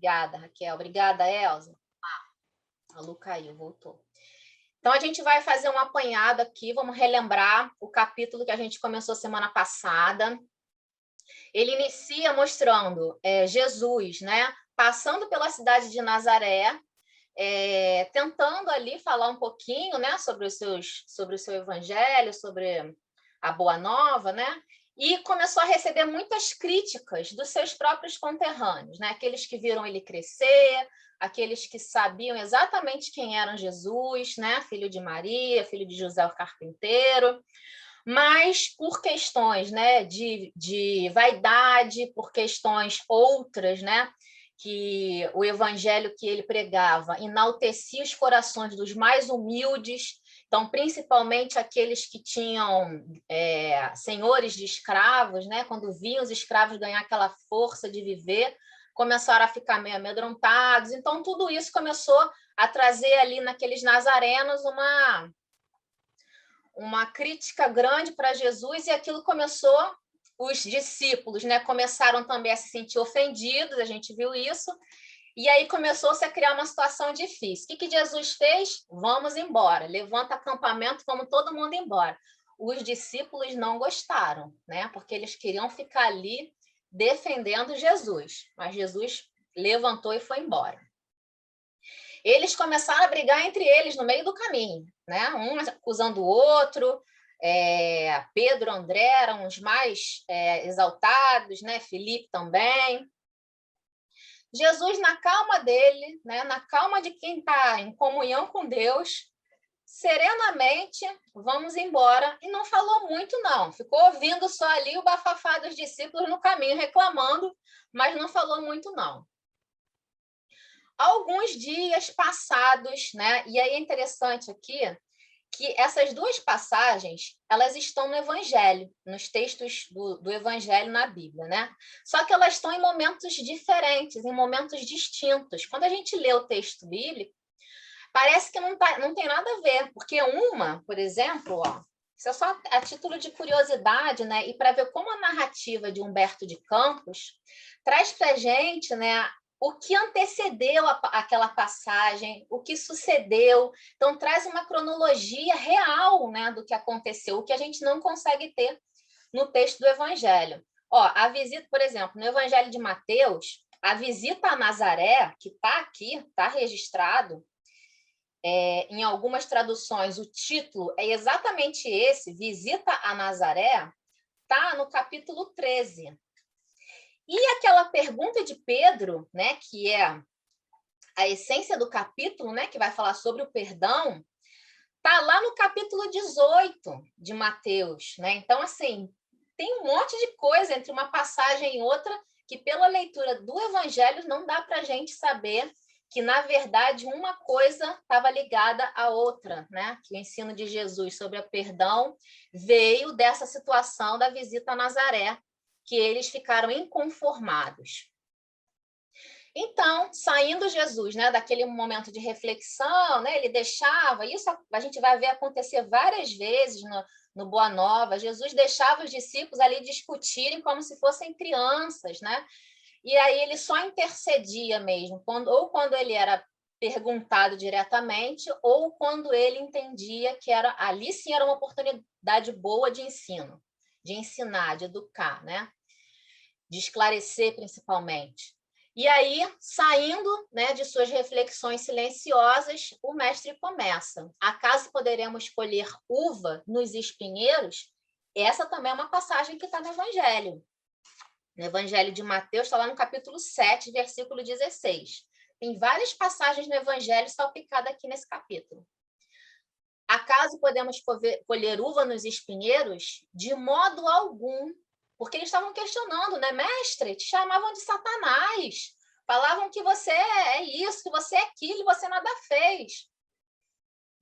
Obrigada, Raquel. Obrigada, Elza. A Lu caiu, voltou. Então, a gente vai fazer um apanhado aqui, vamos relembrar o capítulo que a gente começou semana passada. Ele inicia mostrando Jesus, né, passando pela cidade de Nazaré, tentando ali falar um pouquinho, né, sobre o seu evangelho, sobre a Boa Nova, né? E começou a receber muitas críticas dos seus próprios conterrâneos, né? Aqueles que viram ele crescer, aqueles que sabiam exatamente quem era Jesus, né? Filho de Maria, filho de José o carpinteiro, mas por questões, né, de vaidade, por questões outras, né, que o evangelho que ele pregava enaltecia os corações dos mais humildes, então, principalmente aqueles que tinham senhores de escravos, né, quando viam os escravos ganhar aquela força de viver, começaram a ficar meio amedrontados. Então, tudo isso começou a trazer ali naqueles nazarenos uma crítica grande para Jesus, e aquilo começou, os discípulos, né, começaram também a se sentir ofendidos, a gente viu isso, e aí começou-se a criar uma situação difícil. O que Jesus fez? Vamos embora, levanta acampamento, vamos todo mundo embora. Os discípulos não gostaram, né, porque eles queriam ficar ali defendendo Jesus, mas Jesus levantou e foi embora. Eles começaram a brigar entre eles no meio do caminho, né? Um acusando o outro. Pedro, André eram os mais exaltados, né? Filipe também. Jesus, na calma dele, né? Na calma de quem está em comunhão com Deus, serenamente, vamos embora, e não falou muito, não. Ficou ouvindo só ali o bafafá dos discípulos no caminho, reclamando, mas não falou muito, não. Alguns dias passados, né? E aí é interessante aqui que essas duas passagens, elas estão no Evangelho, nos textos do Evangelho na Bíblia, né? Só que elas estão em momentos diferentes, em momentos distintos. Quando a gente lê o texto bíblico, parece que não tem nada a ver, porque uma, por exemplo, ó, isso é só a título de curiosidade, né? E para ver como a narrativa de Humberto de Campos traz para a gente, né, o que antecedeu aquela passagem, o que sucedeu. Então, traz uma cronologia real, né, do que aconteceu, o que a gente não consegue ter no texto do Evangelho. Ó, a visita, por exemplo, no Evangelho de Mateus, a visita a Nazaré, que está aqui, está registrado, em algumas traduções, o título é exatamente esse, Visita a Nazaré, está no capítulo 13. E aquela pergunta de Pedro, né, que é a essência do capítulo, né, que vai falar sobre o perdão, está lá no capítulo 18 de Mateus, né? Então, assim, tem um monte de coisa entre uma passagem e outra que, pela leitura do Evangelho, não dá para a gente saber que, na verdade, uma coisa estava ligada à outra, né? Que o ensino de Jesus sobre o perdão veio dessa situação da visita a Nazaré, que eles ficaram inconformados. Então, saindo Jesus, né, daquele momento de reflexão, né, ele deixava, isso a gente vai ver acontecer várias vezes no Boa Nova, Jesus deixava os discípulos ali discutirem como se fossem crianças, né? E aí ele só intercedia mesmo, ou quando ele era perguntado diretamente, ou quando ele entendia que ali sim era uma oportunidade boa de ensino, de ensinar, de educar, né? De esclarecer principalmente. E aí, saindo, né, de suas reflexões silenciosas, o mestre começa. Acaso poderemos colher uva nos espinheiros? Essa também é uma passagem que está no Evangelho. No Evangelho de Mateus, está lá no capítulo 7, versículo 16. Tem várias passagens no Evangelho salpicadas aqui nesse capítulo. Acaso podemos colher uva nos espinheiros? De modo algum. Porque eles estavam questionando, né? Mestre, te chamavam de Satanás. Falavam que você é isso, que você é aquilo, e você nada fez.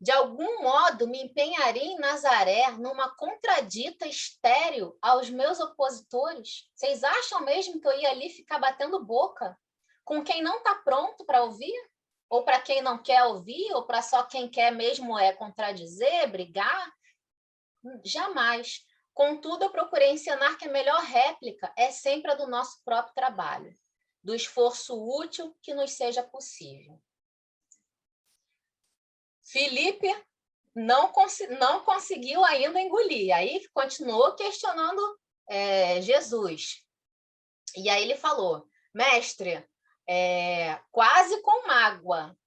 De algum modo, me empenharei em Nazaré numa contradita estéril aos meus opositores? Vocês acham mesmo que eu ia ali ficar batendo boca com quem não está pronto para ouvir? Ou para quem não quer ouvir? Ou para só quem quer mesmo contradizer, brigar? Jamais. Contudo, eu procurei ensinar que a melhor réplica é sempre a do nosso próprio trabalho. do esforço útil que nos seja possível. Filipe não conseguiu ainda engolir, aí continuou questionando Jesus. E aí ele falou, mestre, quase com mágoa.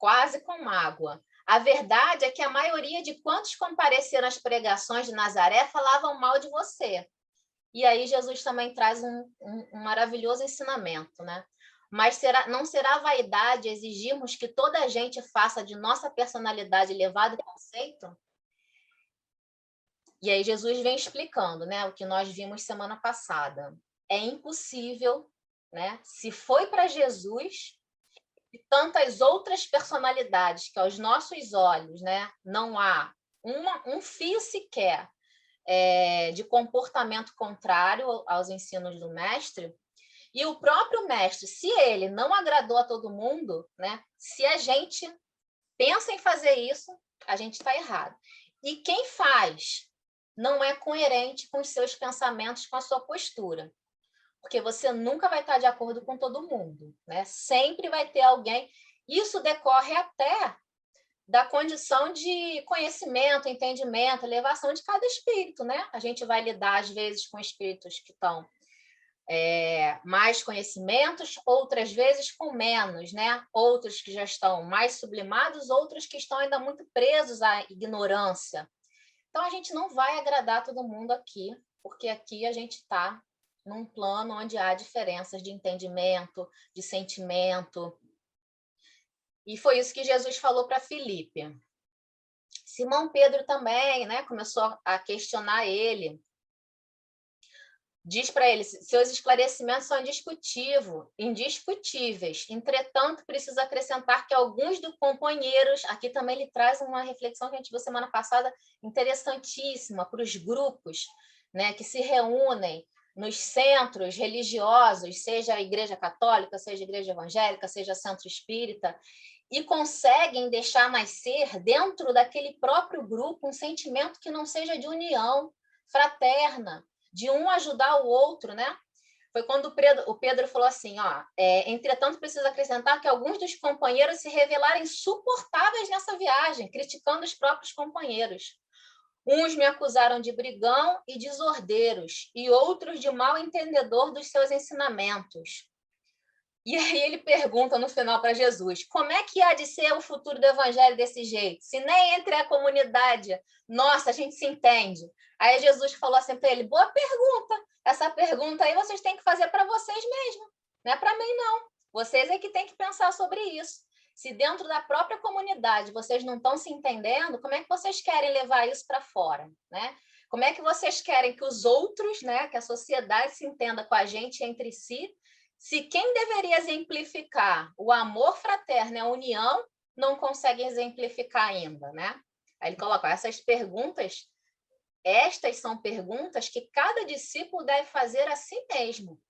A verdade é que a maioria de quantos compareceram às pregações de Nazaré falavam mal de você. E aí Jesus também traz um maravilhoso ensinamento, né? Mas não será vaidade exigirmos que toda a gente faça de nossa personalidade elevado conceito? E aí Jesus vem explicando, né, o que nós vimos semana passada. É impossível, né? Se foi para Jesus e tantas outras personalidades que aos nossos olhos, né, não há um fio sequer de comportamento contrário aos ensinos do mestre, e o próprio mestre, se ele não agradou a todo mundo, né, se a gente pensa em fazer isso, a gente está errado. E quem faz não é coerente com os seus pensamentos, com a sua postura. Porque você nunca vai estar de acordo com todo mundo, né? Sempre vai ter alguém. Isso decorre até da condição de conhecimento, entendimento, elevação de cada espírito, né? A gente vai lidar, às vezes, com espíritos que estão mais conhecimentos, outras vezes com menos, né? Outros que já estão mais sublimados, outros que estão ainda muito presos à ignorância. Então, a gente não vai agradar todo mundo aqui, porque aqui a gente está num plano onde há diferenças de entendimento, de sentimento. E foi isso que Jesus falou para Filipe. Simão Pedro também, né, começou a questionar ele. Diz para ele, seus esclarecimentos são indiscutíveis. Entretanto, preciso acrescentar que alguns dos companheiros, aqui também ele traz uma reflexão que a gente viu semana passada, interessantíssima, para os grupos, né, que se reúnem nos centros religiosos, seja a Igreja Católica, seja a Igreja Evangélica, seja Centro Espírita, e conseguem deixar nascer dentro daquele próprio grupo um sentimento que não seja de união fraterna, de um ajudar o outro, né? Foi quando o Pedro falou assim, ó, entretanto, preciso acrescentar que alguns dos companheiros se revelaram insuportáveis nessa viagem, criticando os próprios companheiros. Uns me acusaram de brigão e desordeiros, e outros de mal entendedor dos seus ensinamentos. E aí ele pergunta no final para Jesus, como é que há de ser o futuro do evangelho desse jeito? Se nem entre a comunidade, nossa, a gente se entende. Aí Jesus falou assim para ele, boa pergunta, essa pergunta aí vocês têm que fazer para vocês mesmos, não é para mim não. Vocês é que têm que pensar sobre isso. Se dentro da própria comunidade vocês não estão se entendendo, como é que vocês querem levar isso para fora, né? Como é que vocês querem que os outros, né, que a sociedade se entenda com a gente entre si, se quem deveria exemplificar o amor fraterno e a união não consegue exemplificar ainda, né? Aí ele coloca, essas perguntas, estas são perguntas que cada discípulo deve fazer a si mesmo.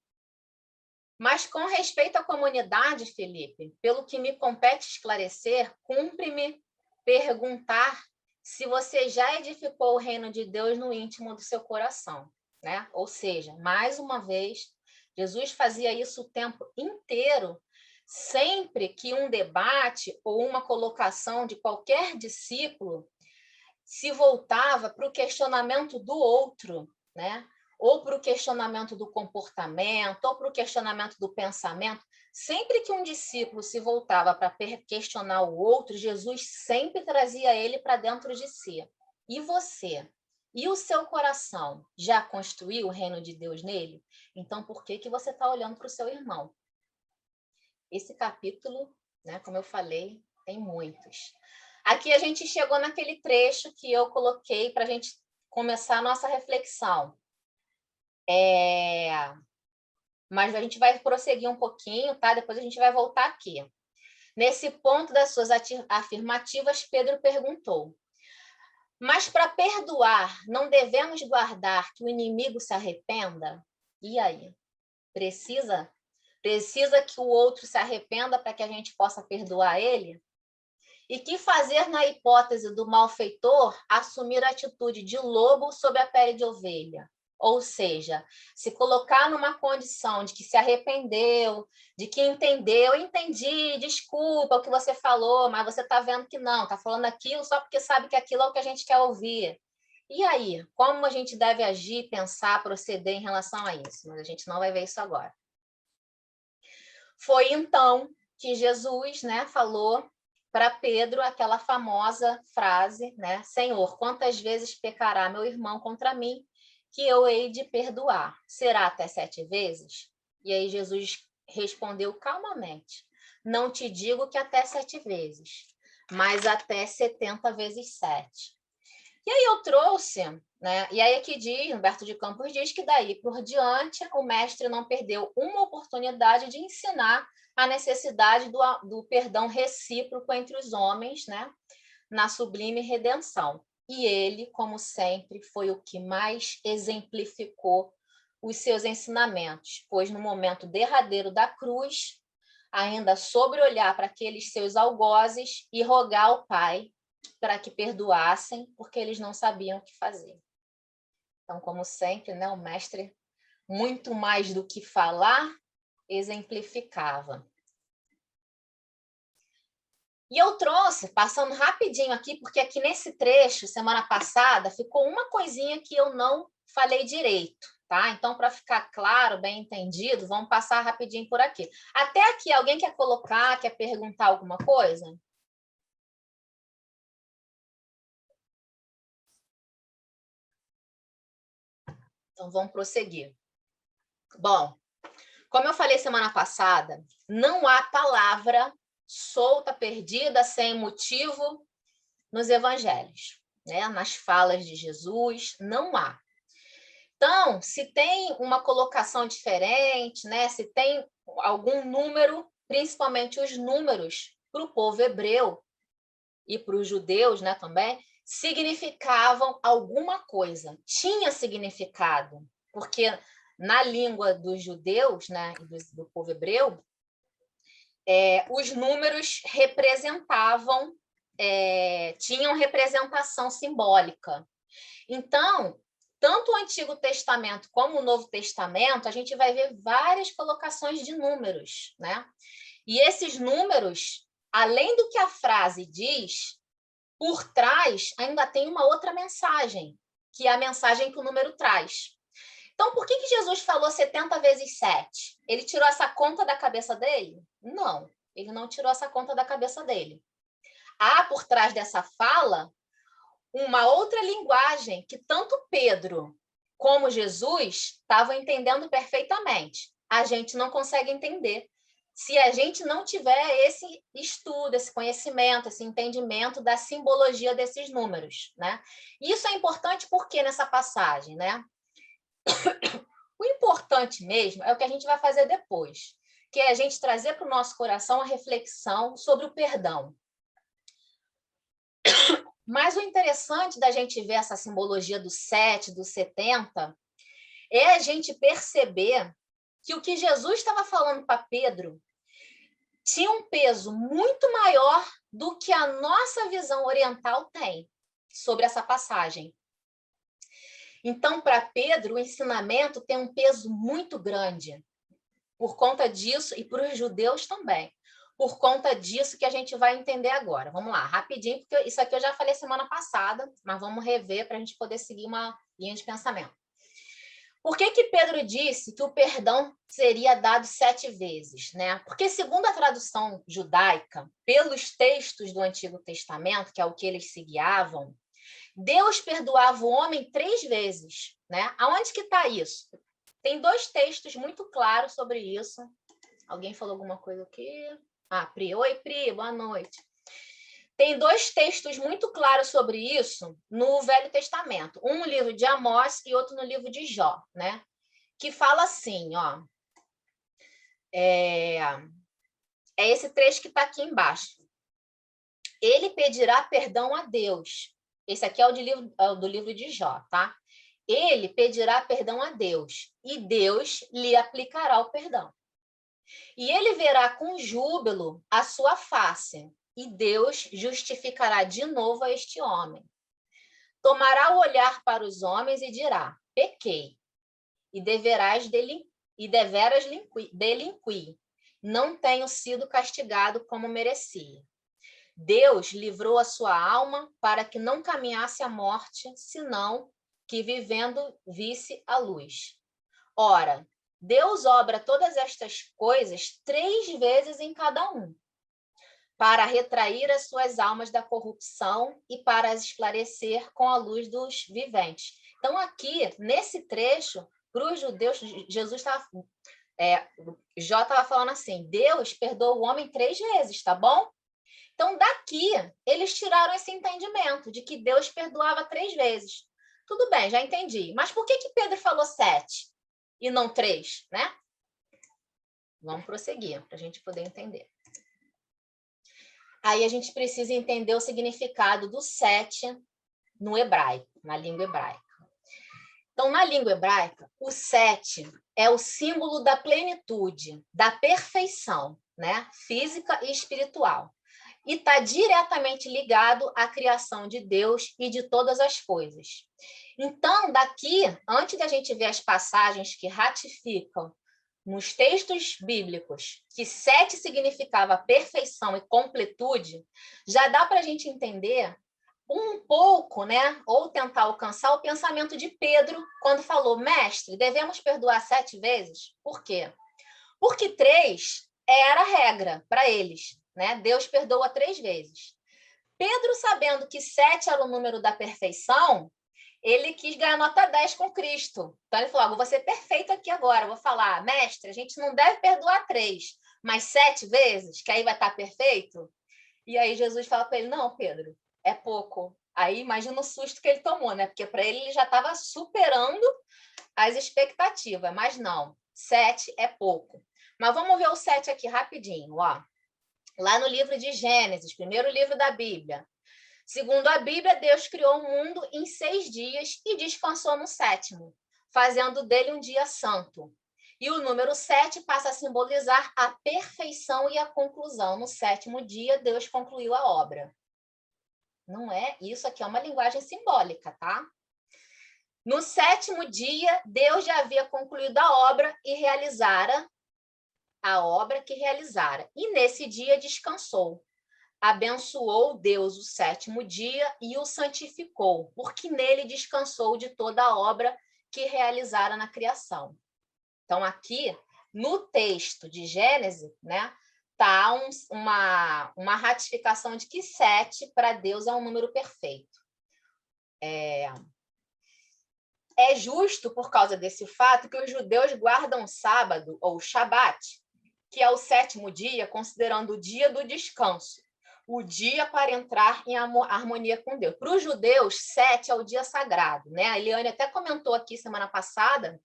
Mas com respeito à comunidade, Felipe, pelo que me compete esclarecer, cumpre-me perguntar se você já edificou o reino de Deus no íntimo do seu coração, né? Ou seja, mais uma vez, Jesus fazia isso o tempo inteiro, sempre que um debate ou uma colocação de qualquer discípulo se voltava para o questionamento do outro, né? Ou para o questionamento do comportamento, ou para o questionamento do pensamento. Sempre que um discípulo se voltava para questionar o outro, Jesus sempre trazia ele para dentro de si. E você? E o seu coração já construiu o reino de Deus nele? Então, por que você está olhando para o seu irmão? Esse capítulo, né, como eu falei, tem muitos. Aqui a gente chegou naquele trecho que eu coloquei para a gente começar a nossa reflexão. Mas a gente vai prosseguir um pouquinho, tá? Depois a gente vai voltar aqui. Nesse ponto das suas afirmativas, Pedro perguntou, mas para perdoar, não devemos guardar que o inimigo se arrependa? E aí? Precisa que o outro se arrependa para que a gente possa perdoar ele? E que fazer na hipótese do malfeitor assumir a atitude de lobo sob a pele de ovelha? Ou seja, se colocar numa condição de que se arrependeu, de que entendeu, entendi, desculpa o que você falou, mas você está vendo que não, está falando aquilo só porque sabe que aquilo é o que a gente quer ouvir. E aí, como a gente deve agir, pensar, proceder em relação a isso? Mas a gente não vai ver isso agora. Foi então que Jesus, né, falou para Pedro aquela famosa frase, né? Senhor, quantas vezes pecará meu irmão contra mim que eu hei de perdoar? Será até 7 vezes? E aí Jesus respondeu calmamente, não te digo que até 7 vezes, mas até 70 vezes 7. E aí eu trouxe, né? E aí aqui diz, Humberto de Campos diz que daí por diante o mestre não perdeu uma oportunidade de ensinar a necessidade do perdão recíproco entre os homens, né? Na sublime redenção. E ele, como sempre, foi o que mais exemplificou os seus ensinamentos, pois no momento derradeiro da cruz, ainda soube olhar para aqueles seus algozes e rogar ao Pai para que perdoassem, porque eles não sabiam o que fazer. Então, como sempre, né, o mestre, muito mais do que falar, exemplificava. E eu trouxe, passando rapidinho aqui, porque aqui nesse trecho, semana passada, ficou uma coisinha que eu não falei direito, tá? Então, para ficar claro, bem entendido, vamos passar rapidinho por aqui. Até aqui, alguém quer colocar, quer perguntar alguma coisa? Então, vamos prosseguir. Bom, como eu falei semana passada, não há palavra solta, perdida, sem motivo nos evangelhos, né? Nas falas de Jesus, não há. Então, se tem uma colocação diferente, né? Se tem algum número, principalmente os números para o povo hebreu e para os judeus, né, também, significavam alguma coisa, tinha significado, porque na língua dos judeus, né, do povo hebreu, os números representavam, tinham representação simbólica. Então, tanto o Antigo Testamento como o Novo Testamento, a gente vai ver várias colocações de números, né? E esses números, além do que a frase diz, por trás ainda tem uma outra mensagem, que é a mensagem que o número traz. Então, por que Jesus falou 70 vezes 7? Ele tirou essa conta da cabeça dele? Não, ele não tirou essa conta da cabeça dele. Há por trás dessa fala uma outra linguagem que tanto Pedro como Jesus estavam entendendo perfeitamente. A gente não consegue entender se a gente não tiver esse estudo, esse conhecimento, esse entendimento da simbologia desses números, né? Isso é importante porque nessa passagem, né? O importante mesmo é o que a gente vai fazer depois, que é a gente trazer para o nosso coração a reflexão sobre o perdão. Mas o interessante da gente ver essa simbologia do 7, do 70, é a gente perceber que o que Jesus estava falando para Pedro tinha um peso muito maior do que a nossa visão oriental tem sobre essa passagem. Então, para Pedro, o ensinamento tem um peso muito grande por conta disso, e para os judeus também. Por conta disso que a gente vai entender agora. Vamos lá, rapidinho, porque isso aqui eu já falei semana passada, mas vamos rever para a gente poder seguir uma linha de pensamento. Por que Pedro disse que o perdão seria dado 7 vezes, né? Porque, segundo a tradução judaica, pelos textos do Antigo Testamento, que é o que eles se guiavam, Deus perdoava o homem 3 vezes, né? Aonde que está isso? Tem 2 textos muito claros sobre isso. Alguém falou alguma coisa aqui? Ah, Pri. Oi, Pri, boa noite. Tem 2 textos muito claros sobre isso no Velho Testamento. Um no livro de Amós e outro no livro de Jó, né? Que fala assim, ó. É esse trecho que está aqui embaixo. Ele pedirá perdão a Deus. Esse aqui é do livro de Jó, tá? Ele pedirá perdão a Deus, e Deus lhe aplicará o perdão. E ele verá com júbilo a sua face, e Deus justificará de novo a este homem. Tomará o olhar para os homens e dirá: pequei, e deveras delinquir. Não tenho sido castigado como merecia. Deus livrou a sua alma para que não caminhasse à morte, senão que vivendo visse a luz. Ora, Deus obra todas estas coisas 3 vezes em cada um, para retrair as suas almas da corrupção e para as esclarecer com a luz dos viventes. Então, aqui, nesse trecho, para os judeus, Jesus estava... Jó estava falando assim, Deus perdoa o homem 3 vezes, tá bom? Então, daqui, eles tiraram esse entendimento de que Deus perdoava 3 vezes. Tudo bem, já entendi. Mas por que Pedro falou 7 e não 3, né? Vamos prosseguir, para a gente poder entender. Aí a gente precisa entender o significado do 7 no hebraico, na língua hebraica. Então, na língua hebraica, o 7 é o símbolo da plenitude, da perfeição, né? Física e espiritual. E está diretamente ligado à criação de Deus e de todas as coisas. Então, daqui, antes da gente ver as passagens que ratificam nos textos bíblicos que 7 significava perfeição e completude, já dá para a gente entender um pouco, né? Ou tentar alcançar o pensamento de Pedro quando falou, mestre, devemos perdoar 7 vezes? Por quê? Porque 3 era a regra para eles, né? Deus perdoa 3 vezes. Pedro, sabendo que 7 era o número da perfeição, ele quis ganhar nota 10 com Cristo. Então ele falou, vou ser perfeito aqui agora, vou falar, mestre, a gente não deve perdoar 3, mas 7 vezes, que aí vai estar perfeito? E aí Jesus fala para ele, não, Pedro, é pouco. Aí imagina o susto que ele tomou, né? Porque para ele já estava superando as expectativas, mas não, 7 é pouco. Mas vamos ver o 7 aqui rapidinho, ó. Lá no livro de Gênesis, primeiro livro da Bíblia. Segundo a Bíblia, Deus criou o mundo em 6 dias e descansou no 7º, fazendo dele um dia santo. E o número 7 passa a simbolizar a perfeição e a conclusão. No 7º dia, Deus concluiu a obra. Não é? Isso aqui é uma linguagem simbólica, tá? No 7º dia, Deus já havia concluído a obra e realizara a obra que realizara. E nesse dia descansou. Abençoou Deus o 7º dia e o santificou, porque nele descansou de toda a obra que realizara na criação. Então, aqui, no texto de Gênesis, né, tá uma ratificação de que 7 para Deus é um número perfeito. É justo por causa desse fato que os judeus guardam o sábado, ou o Shabat, que é o 7º dia, considerando o dia do descanso, o dia para entrar em harmonia com Deus. Para os judeus, 7 é o dia sagrado, né? A Eliane até comentou aqui semana passada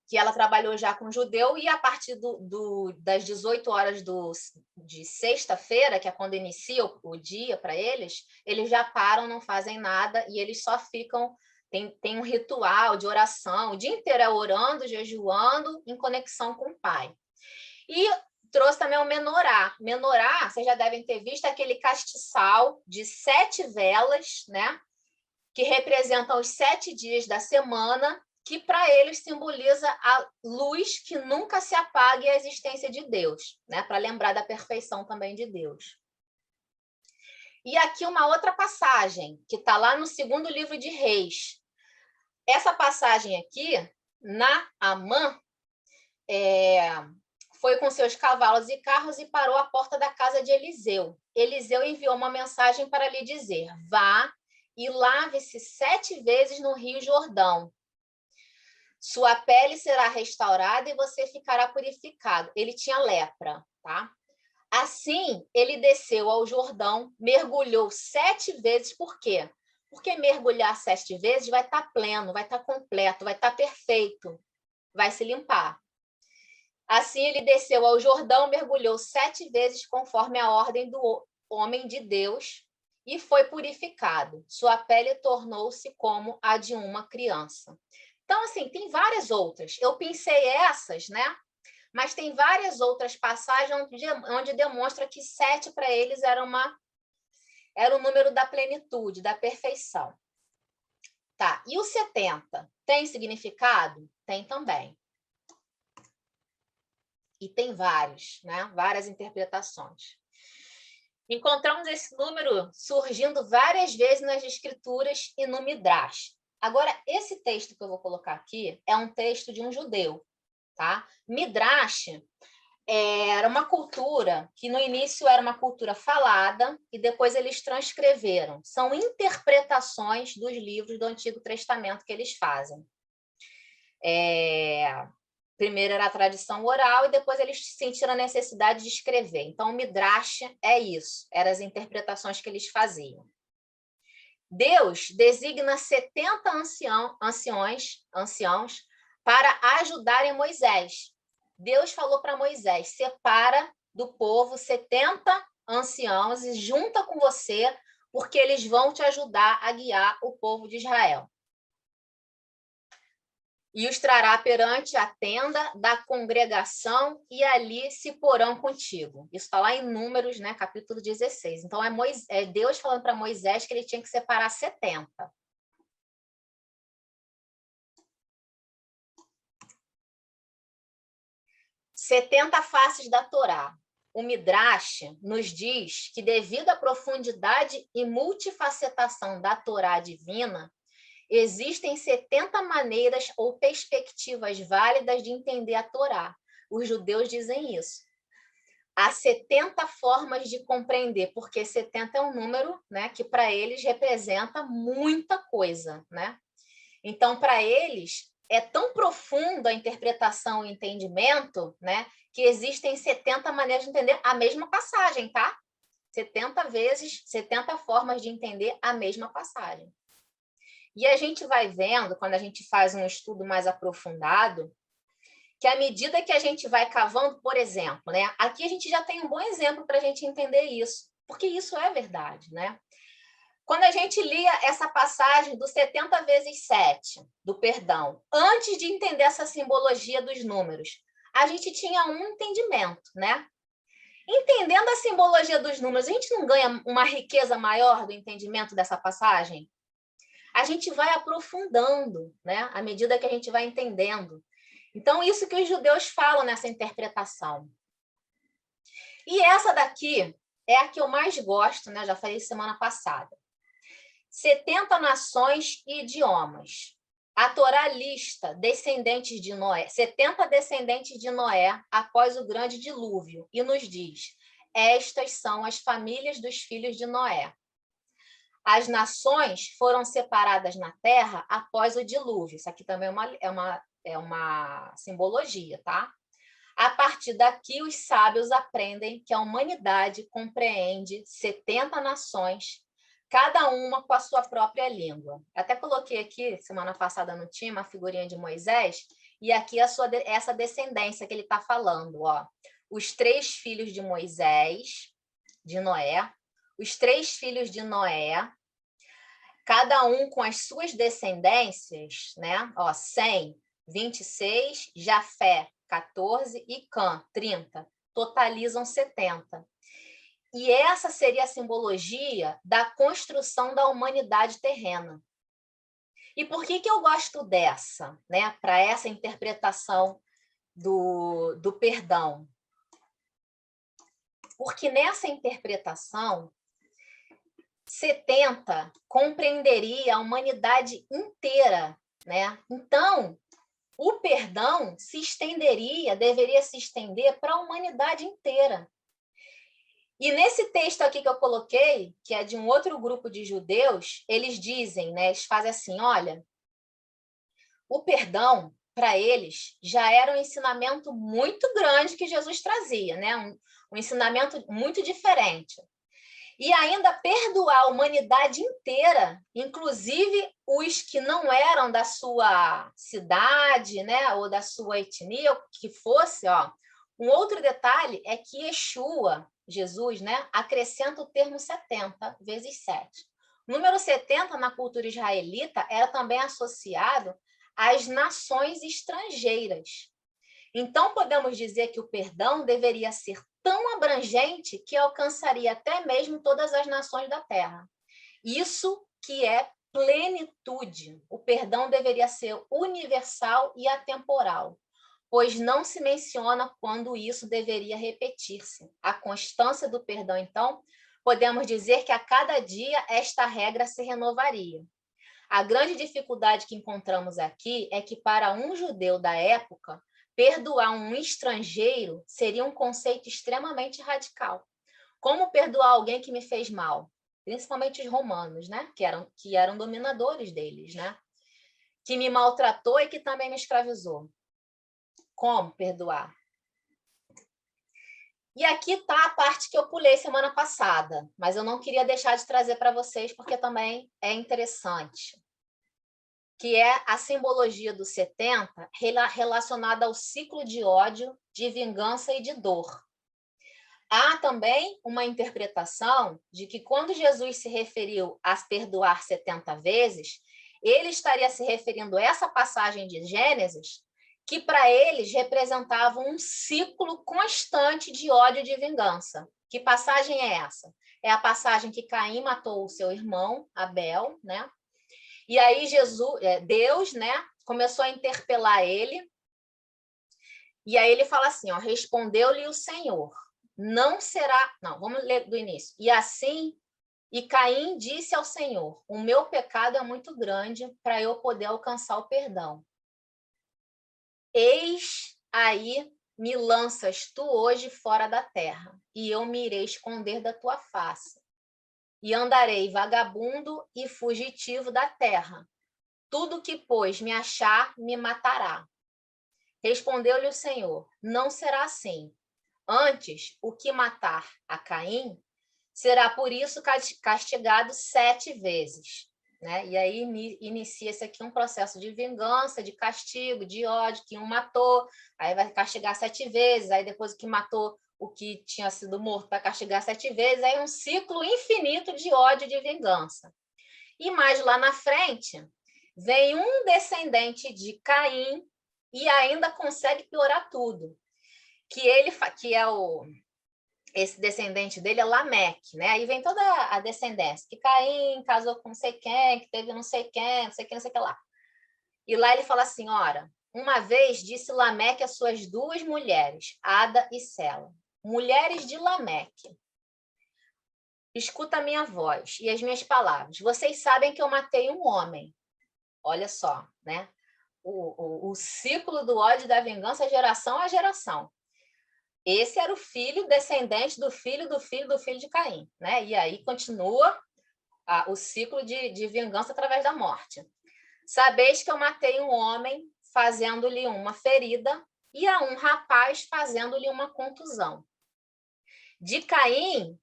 que ela trabalhou já com judeu e a partir das 18 horas de sexta-feira, que é quando inicia o dia para eles já param, não fazem nada e eles só ficam, tem um ritual de oração, o dia inteiro é orando, jejuando, em conexão com o Pai. E trouxe também o menorá. Menorá, vocês já devem ter visto, aquele castiçal de 7 velas, né? Que representam os 7 dias da semana, que para eles simboliza a luz que nunca se apaga e a existência de Deus, né? Para lembrar da perfeição também de Deus. E aqui uma outra passagem, que está lá no 2º livro de Reis. Essa passagem aqui, Naamã, foi com seus cavalos e carros e parou à porta da casa de Eliseu. Eliseu enviou uma mensagem para lhe dizer, vá e lave-se 7 vezes no Rio Jordão. Sua pele será restaurada e você ficará purificado. Ele tinha lepra, tá? Assim, ele desceu ao Jordão, mergulhou 7 vezes. Por quê? Porque mergulhar 7 vezes vai estar pleno, vai estar completo, vai estar perfeito, vai se limpar. Assim, ele desceu ao Jordão, mergulhou 7 vezes conforme a ordem do homem de Deus e foi purificado. Sua pele tornou-se como a de uma criança. Então, assim, tem várias outras. Eu pensei essas, né? Mas tem várias outras passagens onde demonstra que 7 para eles era o número da plenitude, da perfeição. Tá, e o 70 tem significado? Tem também. E tem vários, né? Várias interpretações. Encontramos esse número surgindo várias vezes nas escrituras e no Midrash. Agora, esse texto que eu vou colocar aqui é um texto de um judeu, tá? Midrash era uma cultura que no início era uma cultura falada e depois eles transcreveram. São interpretações dos livros do Antigo Testamento que eles fazem. Primeiro era a tradição oral e depois eles sentiram a necessidade de escrever. Então, o Midrash é isso, eram as interpretações que eles faziam. Deus designa 70 anciãos para ajudarem Moisés. Deus falou para Moisés, separa do povo 70 anciãos e junta com você, porque eles vão te ajudar a guiar o povo de Israel. E os trará perante a tenda da congregação e ali se porão contigo. Isso está lá em Números, né, capítulo 16. Então, é Deus falando para Moisés que ele tinha que separar 70. Setenta faces da Torá. O Midrash nos diz que, devido à profundidade e multifacetação da Torá divina, existem 70 maneiras ou perspectivas válidas de entender a Torá. Os judeus dizem isso. Há 70 formas de compreender, porque 70 é um número, né, que para eles representa muita coisa, né? Então, para eles, é tão profundo a interpretação e entendimento, né, que existem 70 maneiras de entender a mesma passagem, tá? 70 vezes, 70 formas de entender a mesma passagem. E a gente vai vendo, quando a gente faz um estudo mais aprofundado, que à medida que a gente vai cavando, por exemplo, né? Aqui a gente já tem um bom exemplo para a gente entender isso, porque isso é verdade, né? Quando a gente lia essa passagem do 70 vezes 7, do perdão, antes de entender essa simbologia dos números, a gente tinha um entendimento, né? Entendendo a simbologia dos números, a gente não ganha uma riqueza maior do entendimento dessa passagem? A gente vai aprofundando, né? À medida que a gente vai entendendo. Então, isso que os judeus falam nessa interpretação. E essa daqui é a que eu mais gosto, né? Já falei semana passada. 70 nações e idiomas. A Torá lista descendentes de Noé, 70 descendentes de Noé após o grande dilúvio, e nos diz: estas são as famílias dos filhos de Noé. As nações foram separadas na terra após o dilúvio. Isso aqui também é uma simbologia, tá? A partir daqui, os sábios aprendem que a humanidade compreende 70 nações, cada uma com a sua própria língua. Até coloquei aqui, semana passada no time, a figurinha de Moisés, e aqui essa descendência que ele está falando. Ó. Os 3 filhos de Moisés, de Noé, os 3 filhos de Noé, cada um com as suas descendências, né? Ó, Sem, 26, Jafé, 14 e Cã, 30, totalizam 70. E essa seria a simbologia da construção da humanidade terrena. E por que eu gosto dessa, né? Para essa interpretação do perdão? Porque nessa interpretação, 70 compreenderia a humanidade inteira, né? Então, o perdão se estenderia, deveria se estender para a humanidade inteira. E nesse texto aqui que eu coloquei, que é de um outro grupo de judeus, eles dizem, né? Eles fazem assim, olha, o perdão, para eles, já era um ensinamento muito grande que Jesus trazia, né? Um ensinamento muito diferente. E ainda perdoar a humanidade inteira, inclusive os que não eram da sua cidade, né, ou da sua etnia, o que fosse, ó. Um outro detalhe é que Yeshua, Jesus, né, acrescenta o termo 70 vezes 7. O número 70 na cultura israelita era também associado às nações estrangeiras. Então, podemos dizer que o perdão deveria ser tão abrangente que alcançaria até mesmo todas as nações da Terra. Isso que é plenitude. O perdão deveria ser universal e atemporal, pois não se menciona quando isso deveria repetir-se. A constância do perdão, então, podemos dizer que a cada dia esta regra se renovaria. A grande dificuldade que encontramos aqui é que, para um judeu da época, perdoar um estrangeiro seria um conceito extremamente radical. Como perdoar alguém que me fez mal? Principalmente os romanos, né? Que eram dominadores deles, né? Que me maltratou e que também me escravizou. Como perdoar? E aqui está a parte que eu pulei semana passada, mas eu não queria deixar de trazer para vocês, porque também é interessante, que é a simbologia do 70 relacionada ao ciclo de ódio, de vingança e de dor. Há também uma interpretação de que quando Jesus se referiu a perdoar 70 vezes, ele estaria se referindo a essa passagem de Gênesis, que para eles representava um ciclo constante de ódio e de vingança. Que passagem é essa? É a passagem que Caim matou o seu irmão, Abel, né? E aí Deus, né, começou a interpelar ele, e aí ele fala assim, ó, respondeu-lhe o Senhor, não será... Não, vamos ler do início. E Caim disse ao Senhor, o meu pecado é muito grande para eu poder alcançar o perdão. Eis aí me lanças tu hoje fora da terra, e eu me irei esconder da tua face. E andarei vagabundo e fugitivo da terra. Tudo que, pois, me achar, me matará. Respondeu-lhe o Senhor, não será assim. Antes, o que matar a Caim, será por isso castigado 7 vezes. Né? E aí inicia-se aqui um processo de vingança, de castigo, de ódio, que um matou, aí vai castigar 7 vezes, aí depois o que matou o que tinha sido morto vai castigar 7 vezes, aí um ciclo infinito de ódio e de vingança. E mais lá na frente, vem um descendente de Caim e ainda consegue piorar tudo. Esse descendente dele é Lameque, né? Aí vem toda a descendência, que Caim casou com não sei quem, que teve não sei quem, não sei quem, não sei o que lá. E lá ele fala assim, ora, uma vez disse Lameque às suas 2 mulheres, Ada e Sela, mulheres de Lameque, escuta a minha voz e as minhas palavras. Vocês sabem que eu matei um homem. Olha só, né? O ciclo do ódio e da vingança, geração a geração. Esse era o filho descendente do filho do filho do filho de Caim, né? E aí continua o ciclo de vingança através da morte. Sabeis que eu matei um homem fazendo-lhe uma ferida e a um rapaz fazendo-lhe uma contusão. De Caim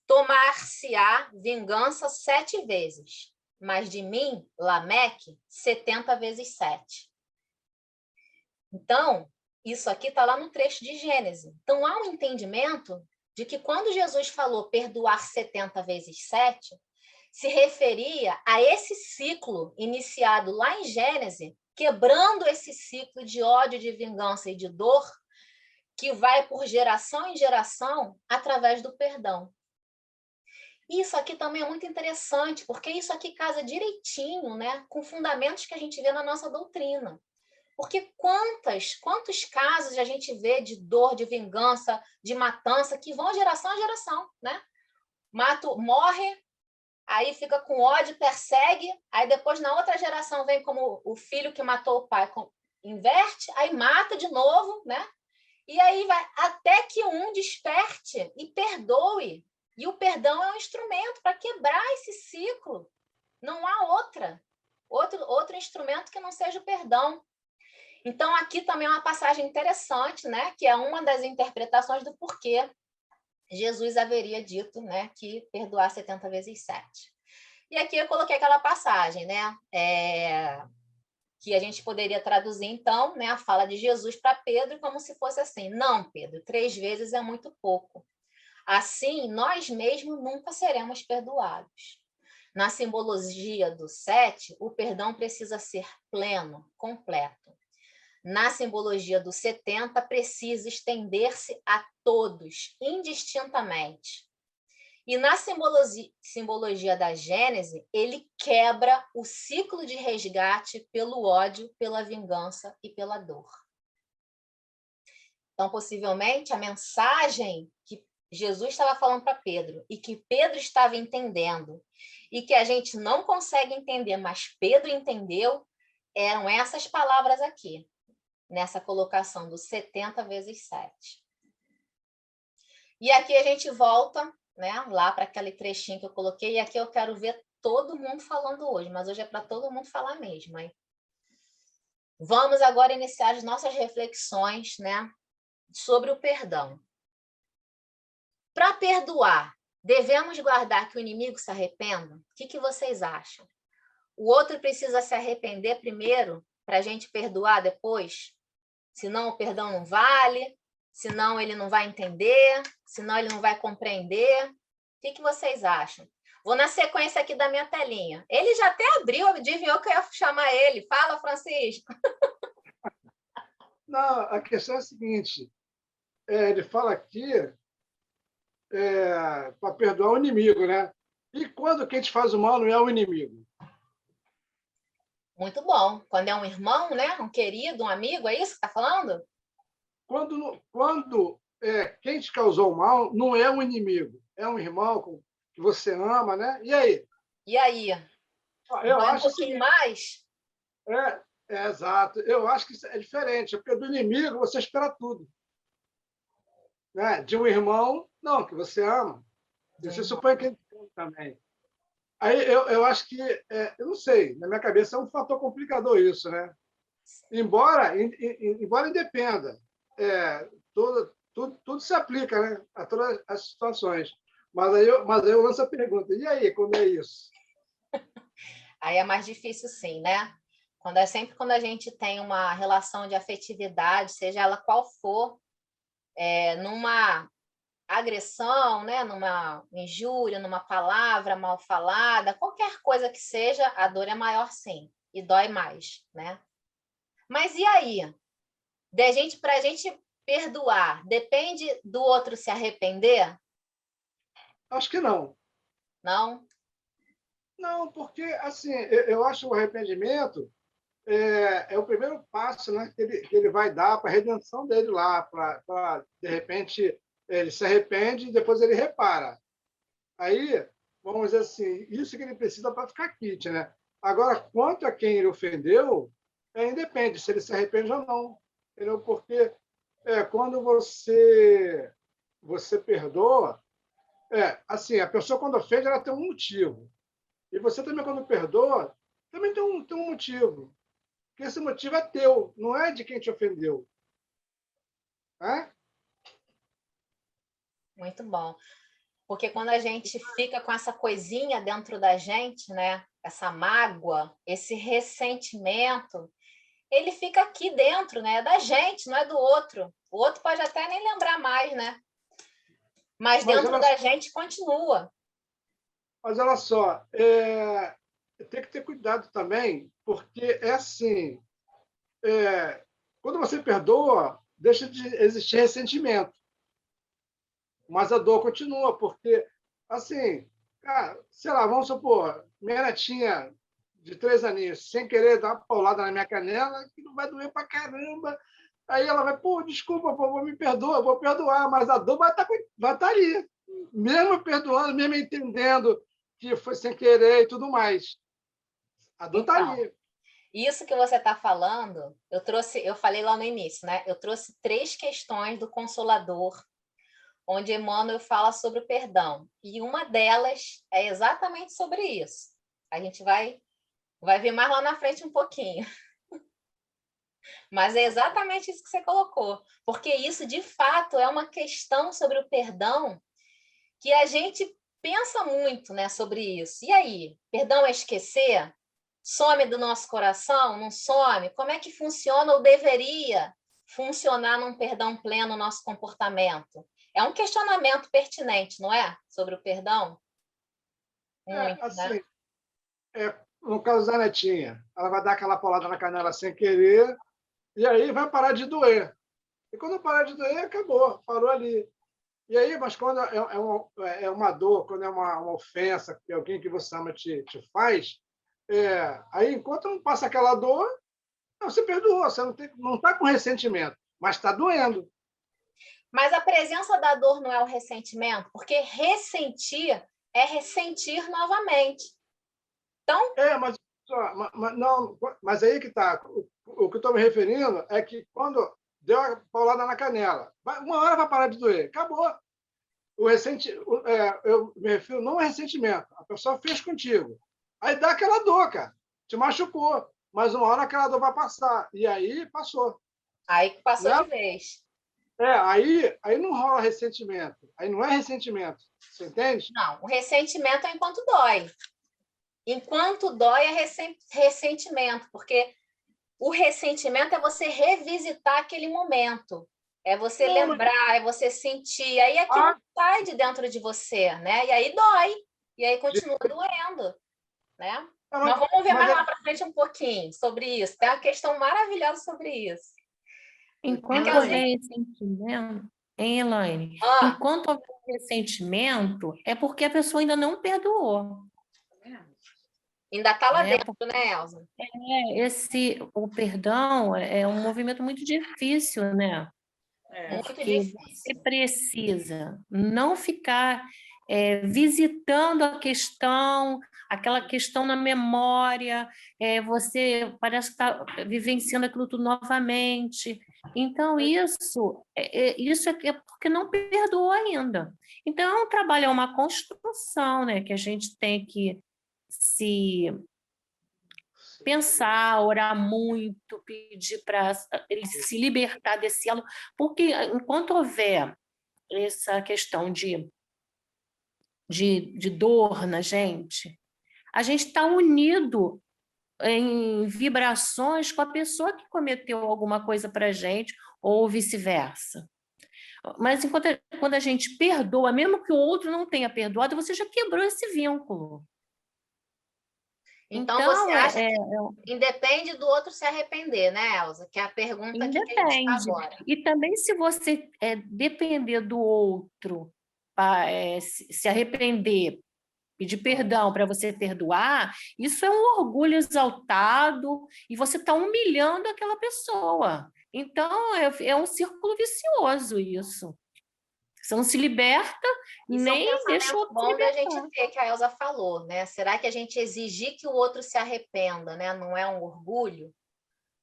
tomar-se-á vingança 7 vezes, mas de mim, Lameque, 70 vezes 7. Então, isso aqui está lá no trecho de Gênesis. Então, há um entendimento de que quando Jesus falou perdoar 70 vezes 7, se referia a esse ciclo iniciado lá em Gênesis, quebrando esse ciclo de ódio, de vingança e de dor, que vai por geração em geração através do perdão. Isso aqui também é muito interessante, porque isso aqui casa direitinho, né, com fundamentos que a gente vê na nossa doutrina. Porque quantos casos a gente vê de dor, de vingança, de matança, que vão geração a geração, né? Morre, aí fica com ódio, persegue, aí depois na outra geração vem como o filho que matou o pai, inverte, aí mata de novo, né? E aí vai até que um desperte e perdoe. E o perdão é um instrumento para quebrar esse ciclo. Não há outro instrumento que não seja o perdão. Então, aqui também é uma passagem interessante, né? Que é uma das interpretações do porquê Jesus haveria dito, né, que perdoar 70 vezes 7. E aqui eu coloquei aquela passagem, né? Que a gente poderia traduzir, então, né, a fala de Jesus para Pedro como se fosse assim, não, Pedro, 3 vezes é muito pouco. Assim, nós mesmos nunca seremos perdoados. Na simbologia do 7, o perdão precisa ser pleno, completo. Na simbologia do 70, precisa estender-se a todos, indistintamente. E na simbologia da Gênese, ele quebra o ciclo de resgate pelo ódio, pela vingança e pela dor. Então, possivelmente, a mensagem que Jesus estava falando para Pedro e que Pedro estava entendendo e que a gente não consegue entender, mas Pedro entendeu, eram essas palavras aqui, nessa colocação dos 70 vezes 7. E aqui a gente volta, né, lá para aquele trechinho que eu coloquei, e aqui eu quero ver todo mundo falando hoje, mas hoje é para todo mundo falar mesmo, hein? Vamos agora iniciar as nossas reflexões, né, sobre o perdão. Para perdoar, devemos guardar que o inimigo se arrependa? O que vocês acham? O outro precisa se arrepender primeiro para a gente perdoar depois? Senão o perdão não vale, senão ele não vai entender, senão ele não vai compreender. O que vocês acham? Vou na sequência aqui da minha telinha. Ele já até abriu, adivinhou que eu ia chamar ele. Fala, Francisco. Não, a questão é a seguinte, ele fala aqui para perdoar o inimigo, né? E quando quem te faz o mal não é o inimigo? Muito bom. Quando é um irmão, né? Um querido, um amigo, é isso que está falando? Quando quem te causou o mal não é um inimigo, é um irmão que você ama, né? E aí? E aí? Eu Vai um acho pouquinho mais? exato. Eu acho que isso é diferente, porque do inimigo você espera tudo. Né? De um irmão, não, que você ama. Você supõe que ele ama também. Aí eu acho que, eu não sei, na minha cabeça é um fator complicador isso, né? Embora independa, tudo se aplica, né? A todas as situações. Mas aí eu lanço a pergunta, e aí, como é isso? Aí é mais difícil, sim, né? Sempre quando a gente tem uma relação de afetividade, seja ela qual for, numa agressão, né? Numa injúria, numa palavra mal falada, qualquer coisa que seja, a dor é maior, sim, e dói mais, né? Mas e aí? Para a gente perdoar, depende do outro se arrepender? Acho que não. Não? Não, porque assim, eu acho o arrependimento o primeiro passo, né, que ele vai dar para a redenção dele lá, para, de repente, ele se arrepende e depois ele repara. Aí, vamos dizer assim, isso que ele precisa para ficar quite, né? Agora, quanto a quem ele ofendeu, independe se ele se arrepende ou não. Entendeu? Porque quando você perdoa, assim, a pessoa quando ofende, ela tem um motivo. E você também, quando perdoa, também tem um motivo. Porque esse motivo é teu, não é de quem te ofendeu. Né? Muito bom. Porque quando a gente fica com essa coisinha dentro da gente, né? Essa mágoa, esse ressentimento, ele fica aqui dentro, né? É da gente, não é do outro. O outro pode até nem lembrar mais, né? Mas dentro da gente continua. Mas olha só, tem que ter cuidado também, porque é assim, quando você perdoa, deixa de existir ressentimento, mas a dor continua, porque, assim, cara, sei lá, vamos supor, minha netinha de 3 aninhos, sem querer dar uma paulada na minha canela, que não vai doer pra caramba, aí ela vai, pô, desculpa, pô, me perdoa, vou perdoar, mas a dor vai estar ali, mesmo perdoando, mesmo entendendo que foi sem querer e tudo mais. A dor está Então, ali. isso que você está falando, eu falei lá no início, né? Eu trouxe 3 questões do Consolador, onde Emmanuel fala sobre o perdão. E uma delas é exatamente sobre isso. A gente vai ver mais lá na frente um pouquinho. Mas é exatamente isso que você colocou. Porque isso, de fato, é uma questão sobre o perdão que a gente pensa muito, né, sobre isso. E aí, perdão é esquecer? Some do nosso coração? Não some? Como é que funciona ou deveria funcionar num perdão pleno o nosso comportamento? É um questionamento pertinente, não é? Sobre o perdão? Muito, né? Assim, no caso da netinha, ela vai dar aquela paulada na canela sem querer, e aí vai parar de doer. E quando parar de doer, acabou, parou ali. E aí, mas quando é uma dor, quando é uma ofensa que alguém que você ama te faz, aí enquanto não passa aquela dor, você perdoou, você não está com ressentimento, mas está doendo. Mas a presença da dor não é o ressentimento, porque ressentir é ressentir novamente. Então, Mas, não, mas aí que está. O que eu estou me referindo é que quando deu a paulada na canela, uma hora vai parar de doer, acabou. Eu me refiro não ao ressentimento, a pessoa fez contigo. Aí dá aquela dor, cara, te machucou, mas uma hora aquela dor vai passar, e aí passou. aí que passou Né? de vez. Aí não rola ressentimento, aí não é ressentimento, você entende? Não, o ressentimento é enquanto dói. Enquanto dói é ressentimento, porque o ressentimento é você revisitar aquele momento, é você Não, mas, lembrar, é você sentir, aí aquilo sai de dentro de você, né? E aí dói, e aí continua doendo, né? Mas vamos ver mais lá para frente um pouquinho sobre isso. Tem uma questão maravilhosa sobre isso. Enquanto houver ressentimento, hein, Elaine? Enquanto houver ressentimento, é porque a pessoa ainda não perdoou. Ainda está lá dentro, né, Elza? O perdão é um movimento muito difícil, né? Porque você precisa não ficar visitando a questão, aquela questão na memória, você parece que está vivenciando aquilo tudo novamente. Então, isso é porque não perdoou ainda. Então, é um trabalho, é uma construção, né, que a gente tem que se pensar, orar muito, pedir para ele se libertar desse elo, porque enquanto houver essa questão de dor na gente, a gente está unido em vibrações com a pessoa que cometeu alguma coisa para a gente, ou vice-versa. Mas quando a gente perdoa, mesmo que o outro não tenha perdoado, você já quebrou esse vínculo. Então você acha que independe do outro se arrepender, né, Elza? Que é a pergunta que a gente está agora. E também se você depender do outro, se arrepender, pedir perdão para você perdoar, isso é um orgulho exaltado e você está humilhando aquela pessoa. Então, é um círculo vicioso isso. Você não se liberta, nem deixa o outro se libertar. Bom da gente ter, que a Elza falou, né? Será que a gente exigir que o outro se arrependa, né? Não é um orgulho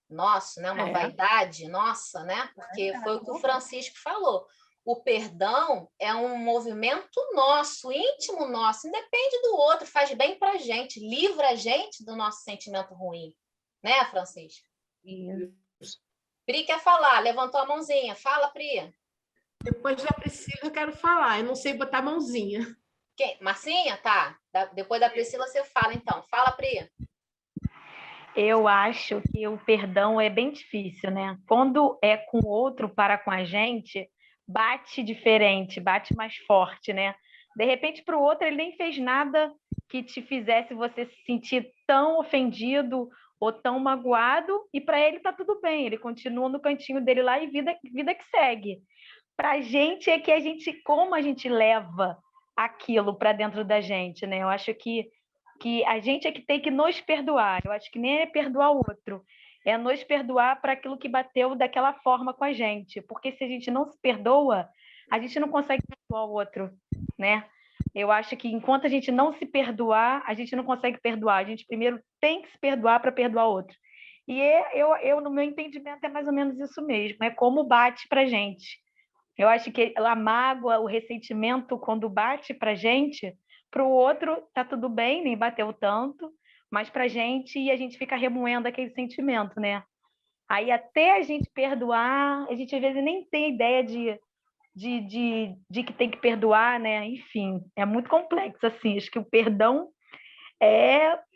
nosso, né? Uma vaidade nossa, né? Porque foi o que o Francisco falou. O perdão é um movimento nosso, íntimo nosso, independe do outro, faz bem para a gente, livra a gente do nosso sentimento ruim, né, Francisco? Isso. Pri quer falar, levantou a mãozinha. Fala, Pri. Depois da Priscila eu quero falar, eu não sei botar a mãozinha. Quem? Marcinha? Tá. Depois da Priscila você fala, então. Fala, Pri. Eu acho que o perdão é bem difícil, né? Quando é com o outro para com a gente, bate diferente, bate mais forte, né? De repente, para o outro, ele nem fez nada que te fizesse você se sentir tão ofendido ou tão magoado, e para ele tá tudo bem, ele continua no cantinho dele lá e vida que segue. Para a gente é que como a gente leva aquilo para dentro da gente, né? Eu acho que a gente é que tem que nos perdoar. Eu acho que nem é perdoar o outro, é nos perdoar para aquilo que bateu daquela forma com a gente. Porque se a gente não se perdoa, a gente não consegue perdoar o outro, né? Eu acho que enquanto a gente não se perdoar, a gente não consegue perdoar. A gente primeiro tem que se perdoar para perdoar o outro. E eu, no meu entendimento, é mais ou menos isso mesmo. É como bate para a gente. Eu acho que a mágoa, o ressentimento, quando bate para a gente, para o outro tá tudo bem, nem bateu tanto, mas para a gente fica remoendo aquele sentimento, né? Aí até a gente perdoar, a gente às vezes nem tem ideia de que tem que perdoar, né? Enfim, é muito complexo, assim. Acho que o perdão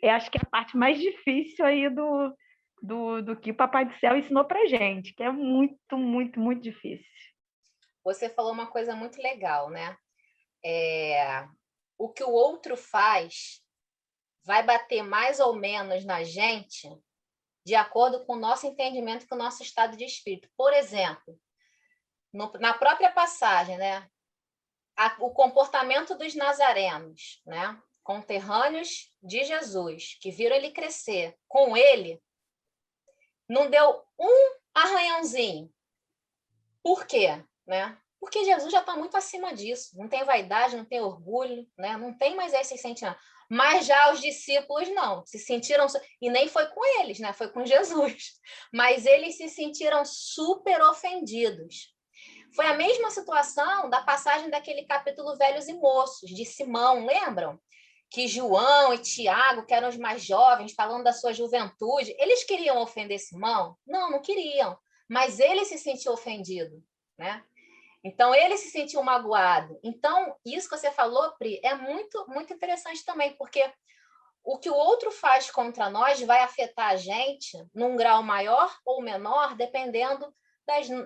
acho que é a parte mais difícil aí do que o Papai do Céu ensinou para gente, que é muito, muito, muito difícil. Você falou uma coisa muito legal, né? O que o outro faz vai bater mais ou menos na gente de acordo com o nosso entendimento, com o nosso estado de espírito. Por exemplo, na própria passagem, né? o comportamento dos nazarenos, né? Conterrâneos de Jesus, que viram ele crescer com ele, não deu um arranhãozinho. Por quê? Né? Porque Jesus já está muito acima disso. Não tem vaidade, não tem orgulho, né? Não tem mais esse sentimento. Mas já os discípulos não, se sentiram, e nem foi com eles, né? Foi com Jesus. Mas eles se sentiram super ofendidos. Foi a mesma situação da passagem daquele capítulo Velhos e Moços, de Simão, lembram? Que João e Tiago, que eram os mais jovens, falando da sua juventude, eles queriam ofender Simão? Não, não queriam. Mas ele se sentiu ofendido, né? Então, ele se sentiu magoado. Então, isso que você falou, Pri, é muito, muito interessante também, porque o que o outro faz contra nós vai afetar a gente num grau maior ou menor, dependendo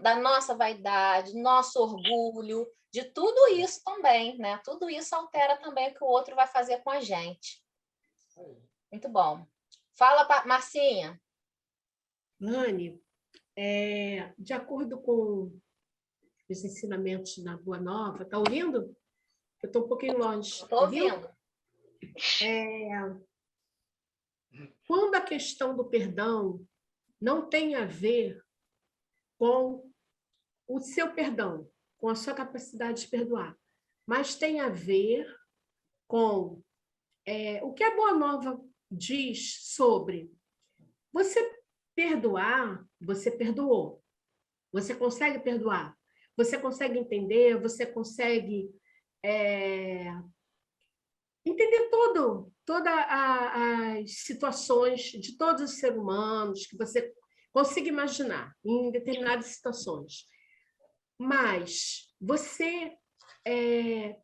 da nossa vaidade, nosso orgulho, de tudo isso também, né? Tudo isso altera também o que o outro vai fazer com a gente. Muito bom. Fala, Marcinha. Lani, de acordo com os ensinamentos na Boa Nova, tá ouvindo? Eu estou um pouquinho longe. Estou ouvindo. Quando a questão do perdão não tem a ver com o seu perdão, com a sua capacidade de perdoar, mas tem a ver com o que a Boa Nova diz sobre você perdoar, você perdoou, você consegue perdoar, você consegue entender, você consegue entender todas as situações de todos os seres humanos que você consiga imaginar em determinadas situações. Mas você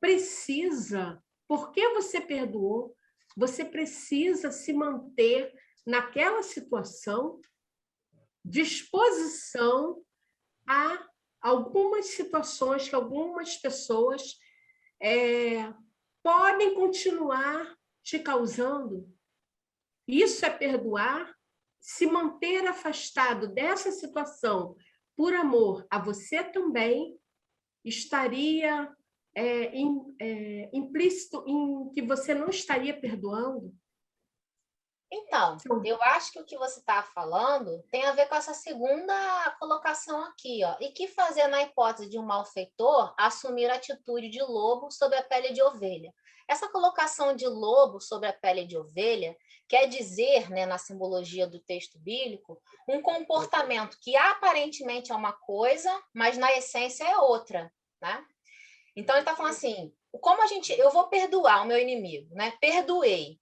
precisa, porque você perdoou, você precisa se manter naquela situação, disposição a algumas situações que algumas pessoas podem continuar te causando. Isso é perdoar, se manter afastado dessa situação por amor a você também, estaria implícito em que você não estaria perdoando? Então, eu acho que o que você está falando tem a ver com essa segunda colocação aqui, ó. E que fazer na hipótese de um malfeitor assumir a atitude de lobo sobre a pele de ovelha? Essa colocação de lobo sobre a pele de ovelha quer dizer, né, na simbologia do texto bíblico, um comportamento que aparentemente é uma coisa, mas na essência é outra, né? Então ele está falando assim, eu vou perdoar o meu inimigo, né? Perdoei.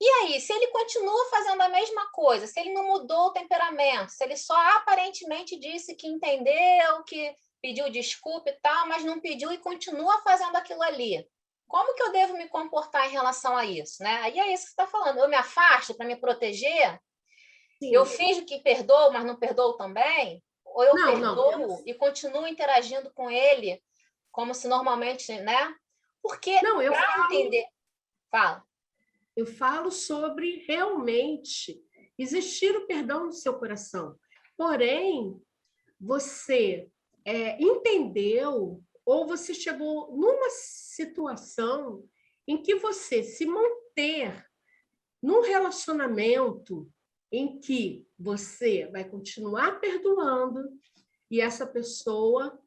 E aí, se ele continua fazendo a mesma coisa, se ele não mudou o temperamento, se ele só aparentemente disse que entendeu, que pediu desculpa e tal, mas não pediu e continua fazendo aquilo ali, como que eu devo me comportar em relação a isso, né? Aí é isso que você está falando. Eu me afasto para me proteger? Sim. Eu finjo que perdoo, mas não perdoo também? Ou eu perdoo e continuo interagindo com ele como se normalmente, né? Porque para entender... Fala. Eu falo sobre realmente existir o perdão no seu coração. Porém, você entendeu ou você chegou numa situação em que você se manter num relacionamento em que você vai continuar perdoando e essa pessoa,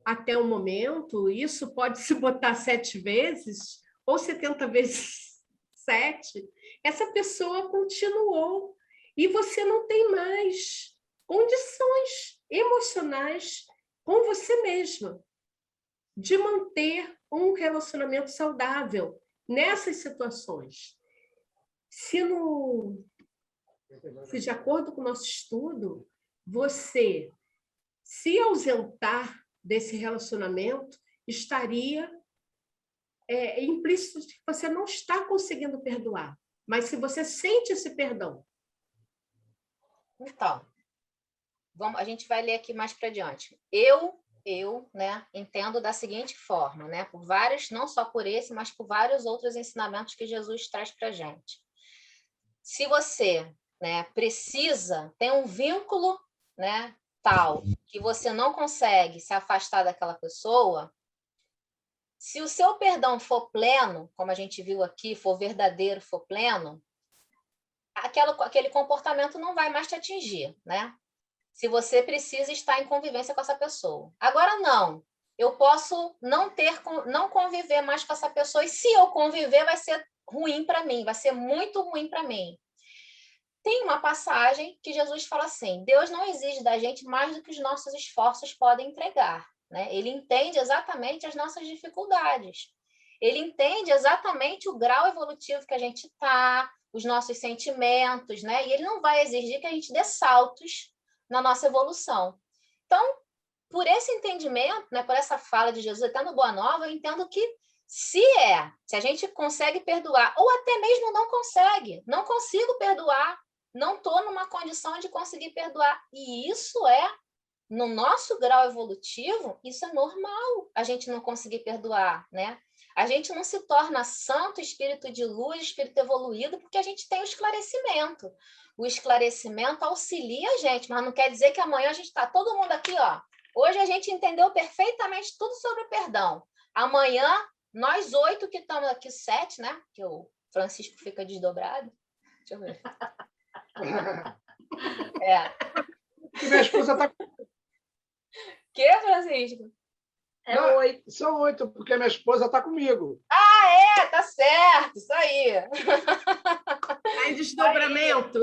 até o momento, isso pode se botar 7 vezes ou 70 vezes 7, essa pessoa continuou e você não tem mais condições emocionais com você mesma de manter um relacionamento saudável nessas situações. Se de acordo com o nosso estudo, você se ausentar desse relacionamento, estaria implícito de que você não está conseguindo perdoar. Mas se você sente esse perdão... Então, a gente vai ler aqui mais para diante. Eu, né, entendo da seguinte forma, né, por vários, não só por esse, mas por vários outros ensinamentos que Jesus traz para a gente. Se você, né, tem um vínculo, né, tal, que você não consegue se afastar daquela pessoa, Se o seu perdão for pleno, como a gente viu aqui, for verdadeiro, for pleno, aquele comportamento não vai mais te atingir, né? Se você precisa estar em convivência com essa pessoa. Agora, não. Eu posso não conviver mais com essa pessoa, e se eu conviver, vai ser ruim para mim, vai ser muito ruim para mim. Tem uma passagem que Jesus fala assim: Deus não exige da gente mais do que os nossos esforços podem entregar, né? Ele entende exatamente as nossas dificuldades. Ele entende exatamente o grau evolutivo que a gente está, os nossos sentimentos, né? E ele não vai exigir que a gente dê saltos na nossa evolução. Então, por esse entendimento, né, por essa fala de Jesus, até no Boa Nova, eu entendo que se a gente consegue perdoar, ou até mesmo não consigo perdoar, não estou numa condição de conseguir perdoar, e isso no nosso grau evolutivo, isso é normal, a gente não conseguir perdoar, né? A gente não se torna santo, espírito de luz, espírito evoluído, porque a gente tem o esclarecimento. O esclarecimento auxilia a gente, mas não quer dizer que amanhã a gente está todo mundo aqui, ó. Hoje a gente entendeu perfeitamente tudo sobre o perdão. Amanhã, nós 8 que estamos aqui, 7, né? Que o Francisco fica desdobrado. Deixa eu ver. Minha esposa está... Que, Francisco? Não, 8. São 8, porque minha esposa está comigo. Tá certo, isso aí. Aí, desdobramento.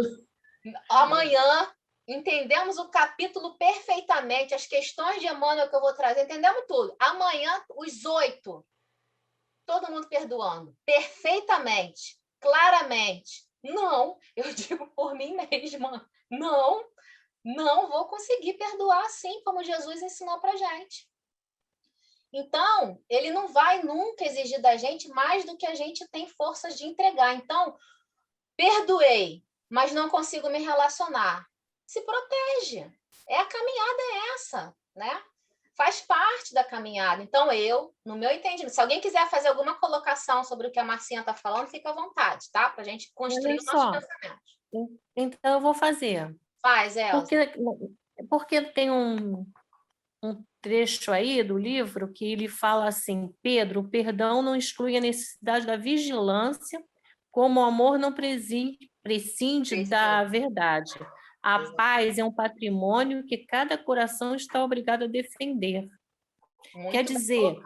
Amanhã, entendemos o capítulo perfeitamente, as questões de Emmanuel que eu vou trazer, entendemos tudo. Amanhã, os 8, todo mundo perdoando, perfeitamente, claramente. Não, eu digo por mim mesma, não vou conseguir perdoar assim como Jesus ensinou para a gente. Então, ele não vai nunca exigir da gente mais do que a gente tem forças de entregar. Então, perdoei, mas não consigo me relacionar. Se protege. A caminhada é essa, né? Faz parte da caminhada. Então, no meu entendimento, se alguém quiser fazer alguma colocação sobre o que a Marcinha está falando, fica à vontade, tá? Para a gente construir os nossos pensamentos. Então, eu vou fazer. Faz, Elza. Porque tem um trecho aí do livro que ele fala assim: Pedro, o perdão não exclui a necessidade da vigilância, como o amor não prescinde da verdade. A paz é um patrimônio que cada coração está obrigado a defender. Muito Quer dizer,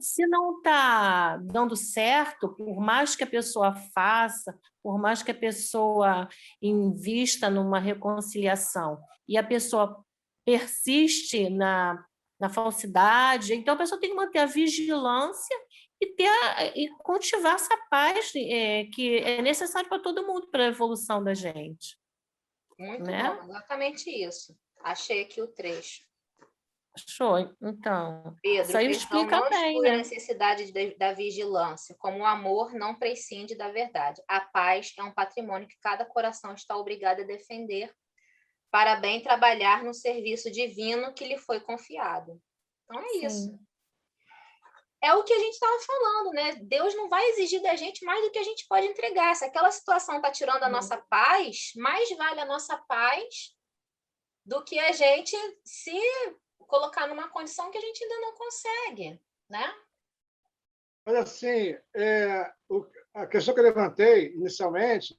se não está dando certo, por mais que a pessoa faça, por mais que a pessoa invista numa reconciliação, e a pessoa persiste na falsidade, então a pessoa tem que manter a vigilância e cultivar essa paz que é necessário para todo mundo, para a evolução da gente. Muito bom, exatamente isso. Achei aqui o trecho. Show, então. Pedro, isso aí explica não bem, exclui né? a necessidade da vigilância, como o amor não prescinde da verdade. A paz é um patrimônio que cada coração está obrigado a defender para bem trabalhar no serviço divino que lhe foi confiado. Então é isso. É o que a gente estava falando, né? Deus não vai exigir da gente mais do que a gente pode entregar. Se aquela situação está tirando a nossa paz, mais vale a nossa paz do que a gente se colocar numa condição que a gente ainda não consegue, né? Mas, assim, a questão que eu levantei inicialmente,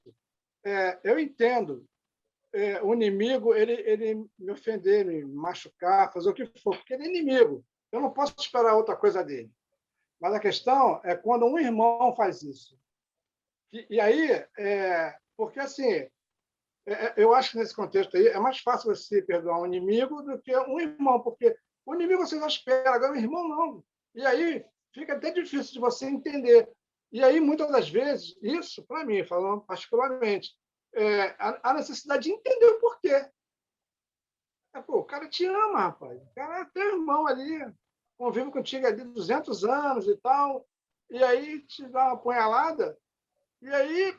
eu entendo o inimigo, ele me ofender, me machucar, fazer o que for, porque ele é inimigo. Eu não posso esperar outra coisa dele. Mas a questão é quando um irmão faz isso. E aí, porque assim, eu acho que nesse contexto aí é mais fácil você perdoar um inimigo do que um irmão, porque o inimigo você já espera, agora o irmão não. E aí fica até difícil de você entender. E aí, muitas das vezes, isso, para mim, falando particularmente, a necessidade de entender o porquê. O cara te ama, rapaz. O cara é teu irmão ali, convive contigo ali 200 anos e tal, e aí te dá uma apunhalada, e aí,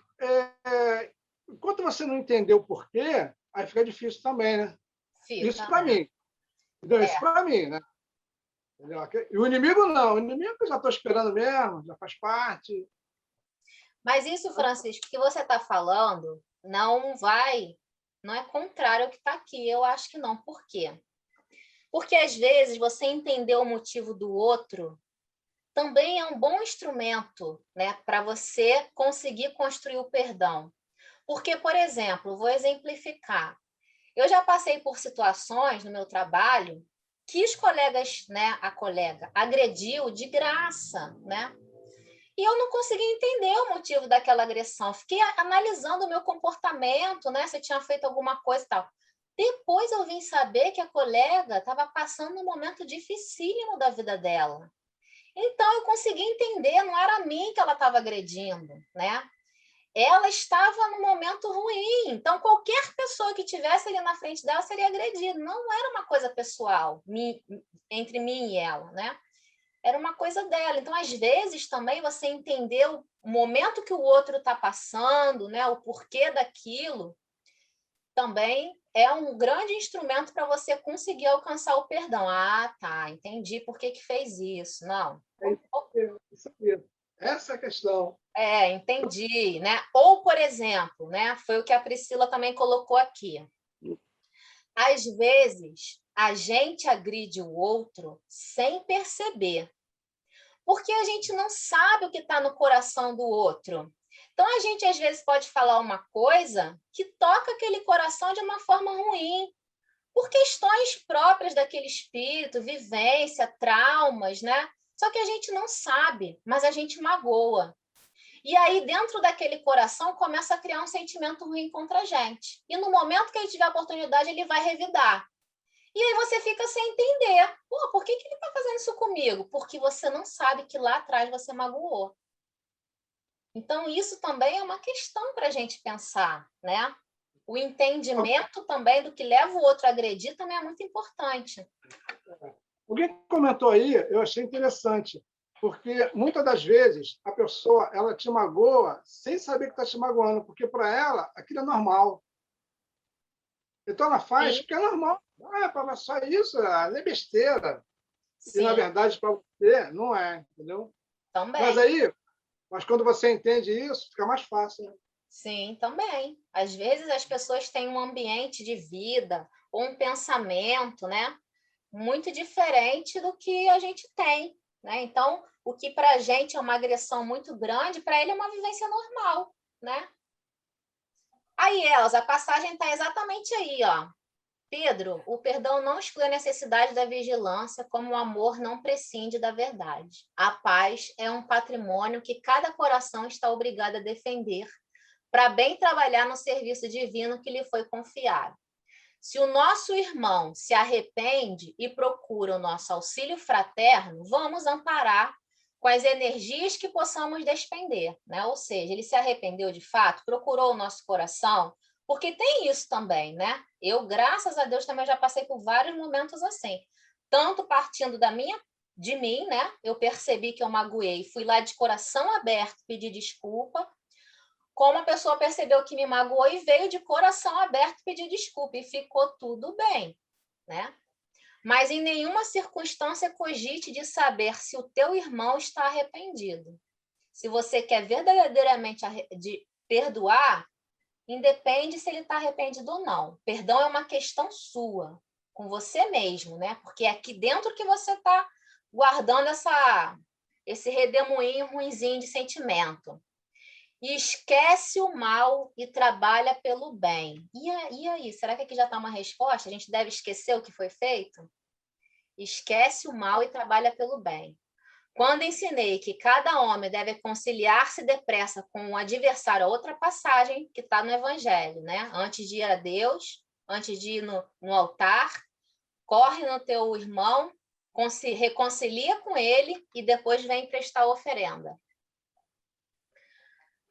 enquanto você não entender o porquê, aí fica difícil também, né? Isso para mim. Isso para mim, né? E o inimigo não. O inimigo eu já estou esperando mesmo, já faz parte. Mas isso, Francisco, que você está falando, não é contrário ao que está aqui. Eu acho que não. Por quê? Porque, às vezes, você entender o motivo do outro também é um bom instrumento, né, para você conseguir construir o perdão. Porque, por exemplo, vou exemplificar. Eu já passei por situações no meu trabalho que os colegas, né, a colega agrediu de graça, né? E eu não consegui entender o motivo daquela agressão. Fiquei analisando o meu comportamento, né, se eu tinha feito alguma coisa e tal. Depois eu vim saber que a colega estava passando um momento dificílimo da vida dela. Então eu consegui entender, não era a mim que ela estava agredindo, né? Ela estava num momento ruim. Então, qualquer pessoa que estivesse ali na frente dela seria agredida. Não era uma coisa pessoal entre mim e ela, né? Era uma coisa dela. Então, às vezes, também você entender o momento que o outro está passando, né? O porquê daquilo, também é um grande instrumento para você conseguir alcançar o perdão. Ah, tá, entendi por que fez isso. Não. Isso mesmo. Essa é a questão. Entendi, né? Ou, por exemplo, né? Foi o que a Priscila também colocou aqui. Às vezes, a gente agride o outro sem perceber, porque a gente não sabe o que está no coração do outro. Então, a gente, às vezes, pode falar uma coisa que toca aquele coração de uma forma ruim, por questões próprias daquele espírito, vivência, traumas, né? Só que a gente não sabe, mas a gente magoa. E aí, dentro daquele coração, começa a criar um sentimento ruim contra a gente. E no momento que ele tiver a oportunidade, ele vai revidar. E aí você fica sem entender. Pô, por que ele está fazendo isso comigo? Porque você não sabe que lá atrás você magoou. Então, isso também é uma questão para a gente pensar, né? O entendimento também do que leva o outro a agredir também é muito importante. Alguém comentou aí, eu achei interessante, porque muitas das vezes a pessoa ela te magoa sem saber que está te magoando, porque para ela aquilo é normal. Então ela faz Sim. porque é normal. Para só isso, é besteira. Sim. E na verdade para você não é, entendeu? Também. Mas quando você entende isso, fica mais fácil. Né? Sim, também. Às vezes as pessoas têm um ambiente de vida ou um pensamento, né, muito diferente do que a gente tem, né? Então, o que para a gente é uma agressão muito grande, para ele é uma vivência normal, né? Aí, Elza, a passagem está exatamente aí, ó. Pedro, o perdão não exclui a necessidade da vigilância, como o amor não prescinde da verdade. A paz é um patrimônio que cada coração está obrigado a defender para bem trabalhar no serviço divino que lhe foi confiado. Se o nosso irmão se arrepende e procura o nosso auxílio fraterno, vamos amparar com as energias que possamos despender, né? Ou seja, ele se arrependeu de fato, procurou o nosso coração, porque tem isso também, né? Eu, graças a Deus, também já passei por vários momentos assim, tanto partindo de mim, né? Eu percebi que eu magoei, fui lá de coração aberto pedir desculpa, como a pessoa percebeu que me magoou e veio de coração aberto pedir desculpa e ficou tudo bem, né? Mas em nenhuma circunstância cogite de saber se o teu irmão está arrependido. Se você quer verdadeiramente perdoar, independe se ele está arrependido ou não. Perdão é uma questão sua, com você mesmo, né? Porque é aqui dentro que você está guardando esse redemoinho ruinzinho de sentimento. E esquece o mal e trabalha pelo bem. E aí, será que aqui já está uma resposta? A gente deve esquecer o que foi feito? Esquece o mal e trabalha pelo bem. Quando ensinei que cada homem deve conciliar-se depressa com o adversário, outra passagem que está no Evangelho, né? Antes de ir a Deus, antes de ir no altar, corre no teu irmão, reconcilia com ele e depois vem prestar oferenda.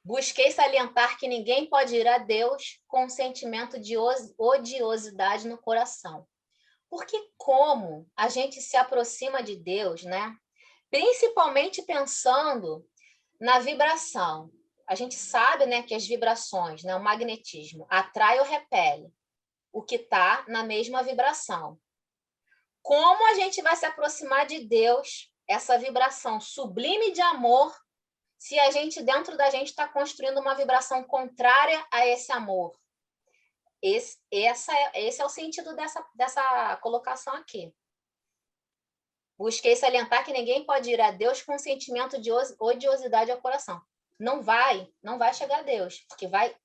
Busquei salientar que ninguém pode ir a Deus com um sentimento de odiosidade no coração. Porque como a gente se aproxima de Deus, né? Principalmente pensando na vibração. A gente sabe, né, que as vibrações, né, o magnetismo, atrai ou repele o que está na mesma vibração. Como a gente vai se aproximar de Deus, essa vibração sublime de amor, se a gente, dentro da gente, está construindo uma vibração contrária a esse amor? Esse é o sentido dessa colocação aqui. Busquei salientar que ninguém pode ir a Deus com um sentimento de odiosidade ao coração. Não vai chegar a Deus, porque vai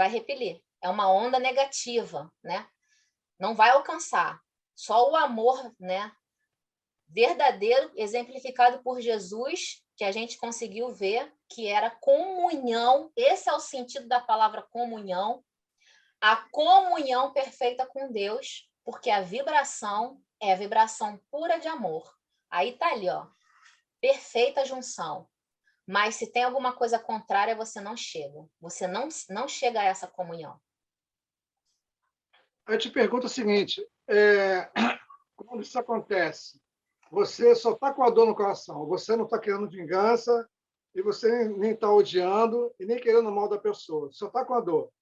repelir. É uma onda negativa, né? Não vai alcançar. Só o amor, né, verdadeiro, exemplificado por Jesus, que a gente conseguiu ver, que era comunhão. Esse é o sentido da palavra comunhão. A comunhão perfeita com Deus, porque a vibração é a vibração pura de amor. Aí tá ali, ó, perfeita junção. Mas se tem alguma coisa contrária, você não chega. Você não chega a essa comunhão. Eu te pergunto o seguinte, quando isso acontece, você só está com a dor no coração, você não está querendo vingança, e você nem está odiando, e nem querendo o mal da pessoa, só está com a dor.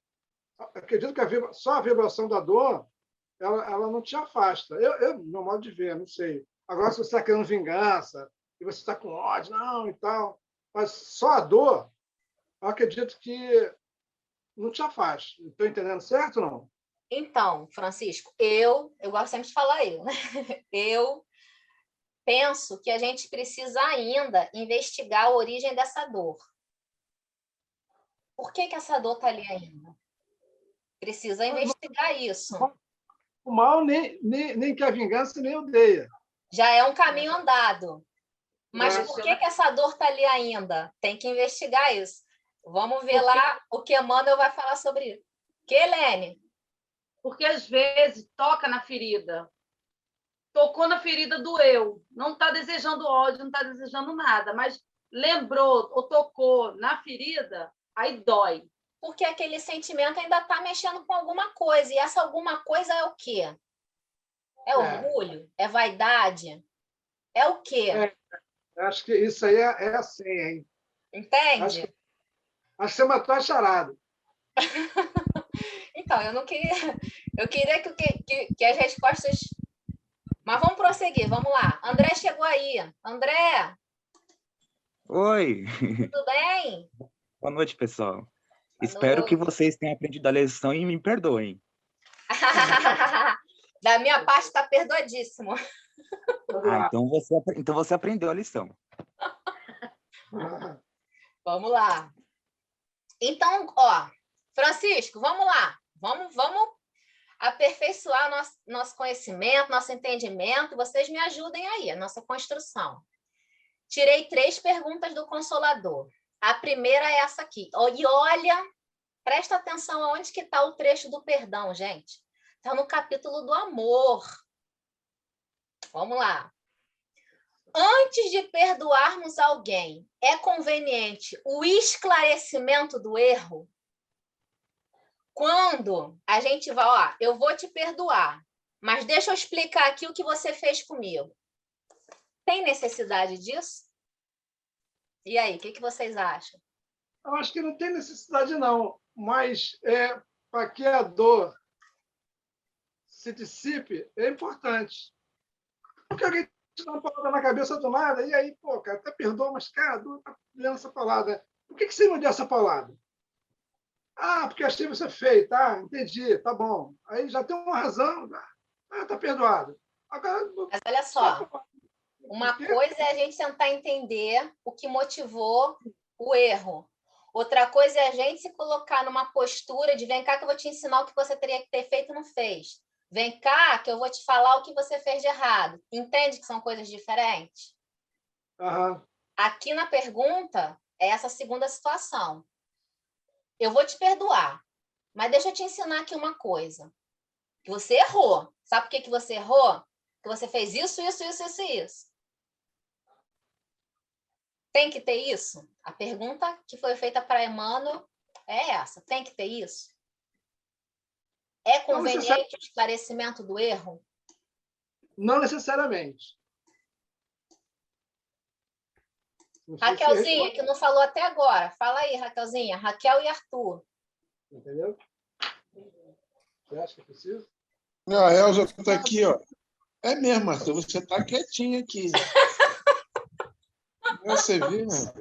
Acredito que só a vibração da dor, ela não te afasta. Meu modo de ver, não sei. Agora, se você está querendo vingança, e você está com ódio, não, e tal, mas só a dor, eu acredito que não te afasta. Estou entendendo certo ou não? Então, Francisco, eu gosto sempre de falar né? Eu penso que a gente precisa ainda investigar a origem dessa dor. Por que essa dor está ali ainda? Precisa investigar isso. O mal nem quer vingança, nem odeia. Já é um caminho andado. Mas por que essa dor está ali ainda? Tem que investigar isso. Vamos ver lá o que Emmanuel vai falar sobre isso. Que, Helene? Porque, às vezes, toca na ferida. Tocou na ferida, doeu. Não está desejando ódio, não está desejando nada. Mas lembrou ou tocou na ferida, aí dói. Porque aquele sentimento ainda está mexendo com alguma coisa. E essa alguma coisa é o quê? É orgulho? É vaidade? É o quê? Acho que isso aí é assim, hein? Entende? Acho que você matou a charada. Então, eu não queria... Eu queria que as respostas... Mas vamos prosseguir, vamos lá. André chegou aí. André! Oi! Tudo bem? Boa noite, pessoal. Boa Espero noite. que vocês tenham aprendido a lição e me perdoem. Da minha parte, está perdoadíssimo. Então você aprendeu a lição. Vamos lá. Então, ó, Francisco, vamos lá. Vamos aperfeiçoar nosso conhecimento, nosso entendimento. Vocês me ajudem aí, a nossa construção. Tirei 3 perguntas do Consolador. A primeira é essa aqui. E olha, presta atenção aonde que está o trecho do perdão, gente. Está no capítulo do amor. Vamos lá. Antes de perdoarmos alguém, é conveniente o esclarecimento do erro? Quando a gente vai, ó, eu vou te perdoar, mas deixa eu explicar aqui o que você fez comigo. Tem necessidade disso? E aí, o que vocês acham? Eu acho que não tem necessidade, não. Mas para que a dor se dissipe, é importante. Porque alguém te dá uma palavra na cabeça do nada, e aí, pô, cara, até perdoa, mas, cara, a dor tá lendo essa palavra. Por que você me deu essa palavra? Ah, porque achei você feio, tá? Entendi, tá bom. Aí já tem uma razão, tá perdoado. Agora, mas olha só, uma coisa é a gente tentar entender o que motivou o erro. Outra coisa é a gente se colocar numa postura de vem cá que eu vou te ensinar o que você teria que ter feito e não fez. Vem cá que eu vou te falar o que você fez de errado. Entende que são coisas diferentes? Uhum. Aqui na pergunta é essa segunda situação. Eu vou te perdoar, mas deixa eu te ensinar aqui uma coisa. Que você errou. Sabe por que você errou? Que você fez isso. Tem que ter isso? A pergunta que foi feita para Emmanuel é essa. Tem que ter isso? É conveniente o esclarecimento do erro? Não necessariamente. Raquelzinha, que não falou até agora. Fala aí, Raquelzinha. Raquel e Arthur. Entendeu? Você acha que é preciso? A Elza está aqui, ó. É mesmo, Arthur, você está quietinha aqui. Você viu, né?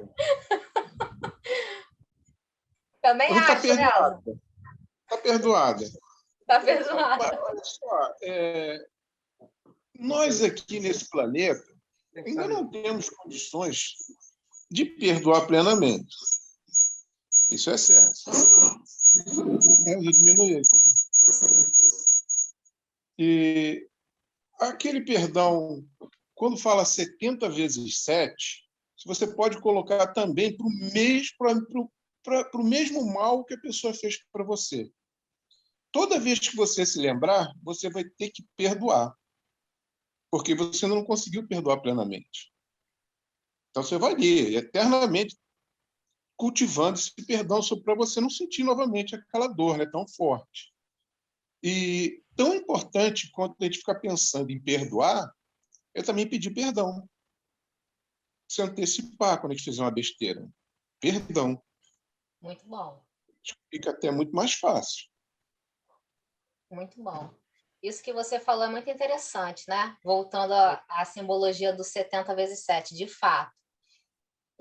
Também Você acho, Elza. Está perdoada. Está perdoada. Olha só, nós aqui nesse planeta, ainda não temos condições de perdoar plenamente. Isso é certo. Eu diminui aí, por favor. E aquele perdão, quando fala 70 vezes 7, você pode colocar também para o mesmo mal que a pessoa fez para você. Toda vez que você se lembrar, você vai ter que perdoar, porque você não conseguiu perdoar plenamente. Então, você vai ali, eternamente, cultivando esse perdão para você não sentir novamente aquela dor, né, tão forte. E tão importante quanto a gente ficar pensando em perdoar, é também pedir perdão. Se antecipar quando a gente fizer uma besteira. Perdão. Muito bom. Fica até muito mais fácil. Muito bom. Isso que você falou é muito interessante, né? Voltando à simbologia do 70 vezes 7, de fato.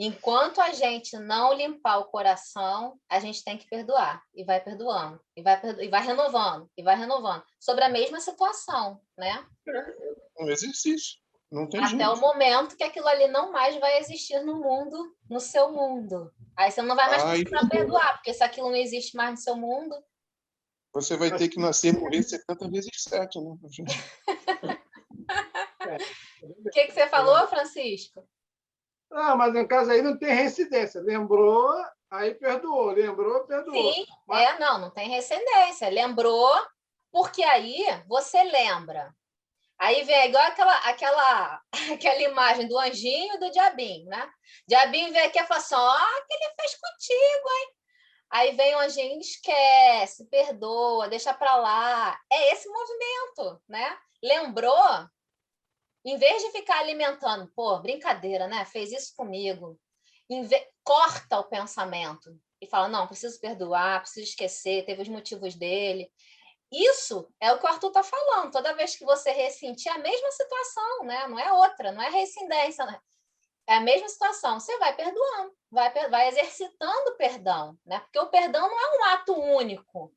Enquanto a gente não limpar o coração, a gente tem que perdoar. E vai perdoando. E vai renovando. E vai renovando. Sobre a mesma situação, né? É um exercício. Não tem Até jeito. o momento que aquilo ali não mais vai existir no mundo, no seu mundo. Aí você não vai mais precisar perdoar, porque se aquilo não existe mais no seu mundo... Você vai ter que nascer e morrer 70 vezes 7, né? O que você falou, Francisco? Não, mas no caso aí não tem reincidência. Lembrou, aí perdoou. Lembrou, perdoou. Sim, não tem reincidência. Lembrou, porque aí você lembra. Aí vem igual aquela imagem do anjinho e do diabinho, né? Diabinho vem aqui e fala assim, ó, o que ele fez contigo, hein? Aí vem o anjinho, esquece, perdoa, deixa para lá. É esse movimento, né? Lembrou, em vez de ficar alimentando, pô, brincadeira, né? Fez isso comigo. Corta o pensamento e fala, não, preciso perdoar, preciso esquecer, teve os motivos dele. Isso é o que o Arthur está falando. Toda vez que você ressentir a mesma situação, né? Não é outra, não é reincidência, né? É a mesma situação. Você vai perdoando, vai exercitando o perdão, né? Porque o perdão não é um ato único.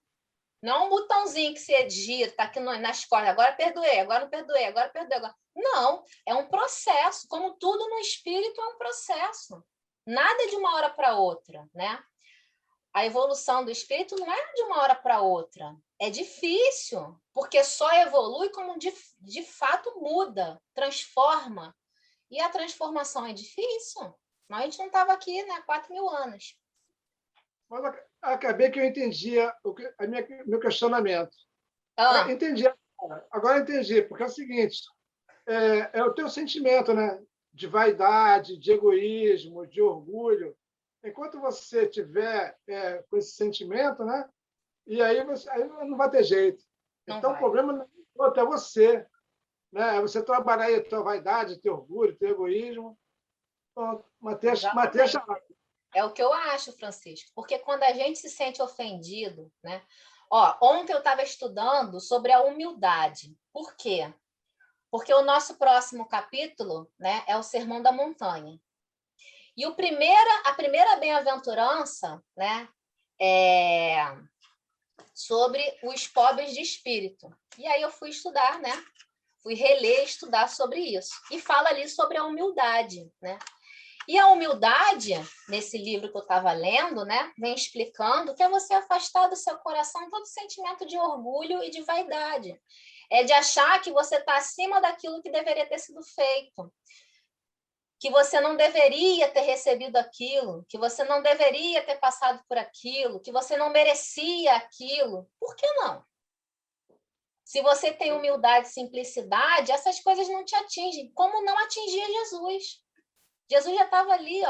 Não é um botãozinho que você gira, está aqui nas cordas. Agora perdoei, agora não perdoei, agora perdoei. Agora... Não, é um processo. Como tudo no espírito é um processo. Nada é de uma hora para outra, né? A evolução do espírito não é de uma hora para outra. É difícil, porque só evolui como de fato muda, transforma. E a transformação é difícil. Mas a gente não estava aqui, né? 4.000 anos. Mas acabei que eu entendia meu questionamento. Entendi. Agora entendi, porque é o seguinte, é o teu sentimento, né? De vaidade, de egoísmo, de orgulho. Enquanto você tiver com esse sentimento, né? E aí não vai ter jeito. Então, o problema não é você. Né? É você trabalhar aí a tua vaidade, teu orgulho, teu egoísmo. Manter a chave. É o que eu acho, Francisco. Porque quando a gente se sente ofendido, né? Ontem eu estava estudando sobre a humildade. Por quê? Porque o nosso próximo capítulo, né, é o Sermão da Montanha. E a primeira bem-aventurança, né, é sobre os pobres de espírito. E aí eu fui estudar, né? Fui reler, estudar sobre isso. E fala ali sobre a humildade, né? E a humildade, nesse livro que eu estava lendo, né, vem explicando que é você afastar do seu coração todo sentimento de orgulho e de vaidade. É de achar que você está acima daquilo que deveria ter sido feito. Que você não deveria ter recebido aquilo, que você não deveria ter passado por aquilo, que você não merecia aquilo. Por que não? Se você tem humildade e simplicidade, essas coisas não te atingem, como não atingia Jesus. Jesus já estava ali,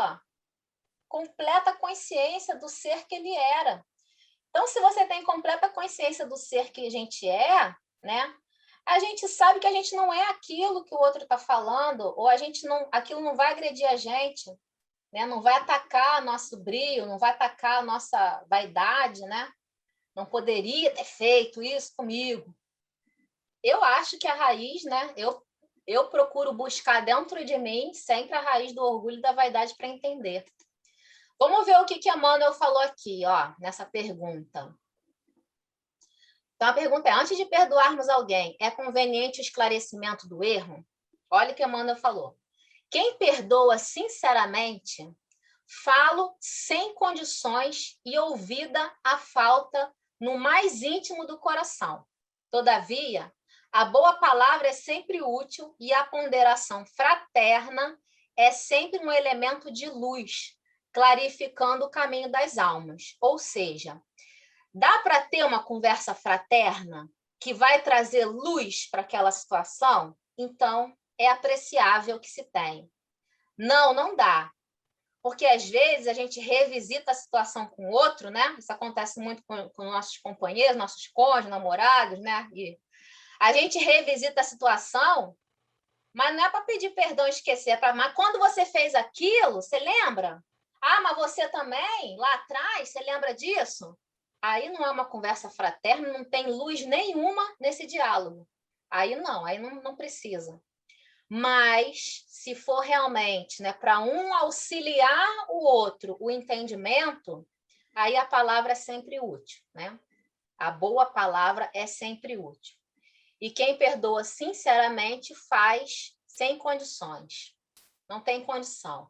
completa consciência do ser que ele era. Então, se você tem completa consciência do ser que a gente é, né? A gente sabe que a gente não é aquilo que o outro está falando, ou aquilo não vai agredir a gente, né? Não vai atacar nosso brilho, não vai atacar a nossa vaidade, né? Não poderia ter feito isso comigo. Eu acho que a raiz, né? Eu procuro buscar dentro de mim sempre a raiz do orgulho e da vaidade para entender. Vamos ver o que a Manuel falou aqui, nessa pergunta. Então, a pergunta é, antes de perdoarmos alguém, é conveniente o esclarecimento do erro? Olha o que a Manuel falou. Quem perdoa sinceramente, falo sem condições e ouvida a falta no mais íntimo do coração. Todavia, a boa palavra é sempre útil e a ponderação fraterna é sempre um elemento de luz, clarificando o caminho das almas. Ou seja, dá para ter uma conversa fraterna que vai trazer luz para aquela situação? Então, é apreciável que se tem. Não, não dá. Porque, às vezes, a gente revisita a situação com o outro, né? Isso acontece muito com nossos companheiros, nossos cônjuges, namorados, né? E a gente revisita a situação, mas não é para pedir perdão e esquecer. Mas quando você fez aquilo, você lembra? Ah, mas você também, lá atrás, você lembra disso? Aí não é uma conversa fraterna, não tem luz nenhuma nesse diálogo. Aí não precisa. Mas, se for realmente, né, para um auxiliar o outro, o entendimento, aí a palavra é sempre útil, né? A boa palavra é sempre útil. E quem perdoa sinceramente faz sem condições. Não tem condição.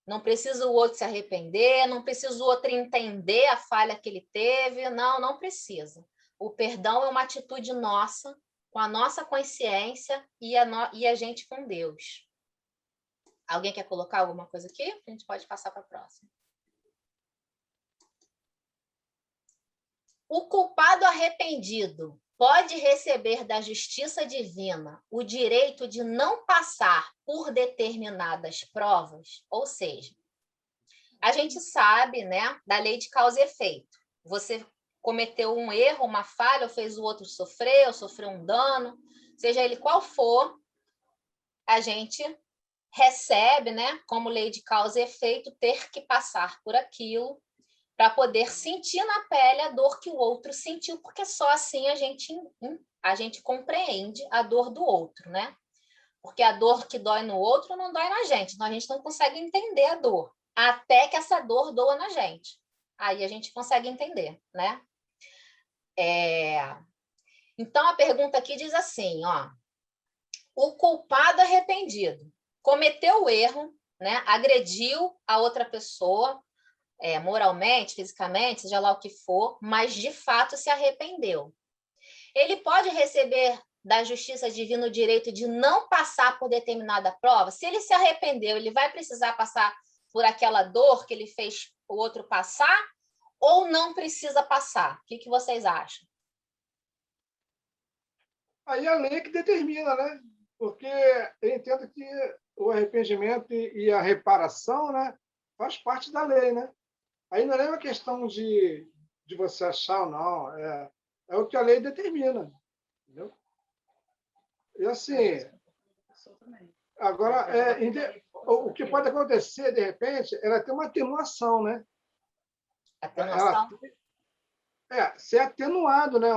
Não precisa o outro se arrepender, não precisa o outro entender a falha que ele teve. Não precisa. O perdão é uma atitude nossa, com a nossa consciência e a gente com Deus. Alguém quer colocar alguma coisa aqui? A gente pode passar para a próxima. O culpado arrependido pode receber da justiça divina o direito de não passar por determinadas provas, ou seja, a gente sabe, né, da lei de causa e efeito. Você cometeu um erro, uma falha, ou fez o outro sofrer, ou sofreu um dano, seja ele qual for, a gente recebe, né, como lei de causa e efeito, ter que passar por aquilo para poder sentir na pele a dor que o outro sentiu, porque só assim a gente compreende a dor do outro, né? Porque a dor que dói no outro não dói na gente, então a gente não consegue entender a dor, até que essa dor doa na gente. Aí a gente consegue entender, né? Então, a pergunta aqui diz assim, ó, o culpado arrependido cometeu o erro, né? Agrediu a outra pessoa, moralmente, fisicamente, seja lá o que for, mas de fato se arrependeu. Ele pode receber da justiça divina o direito de não passar por determinada prova? Se ele se arrependeu, ele vai precisar passar por aquela dor que ele fez o outro passar ou não precisa passar? O que vocês acham? Aí a lei que determina, né? Porque eu entendo que o arrependimento e a reparação, né, faz parte da lei, né? Aí não é uma questão de você achar ou não, é o que a lei determina, entendeu? E assim, agora, o que pode acontecer, de repente, ela tem uma atenuação, né? Atenuação? Ser atenuado, né?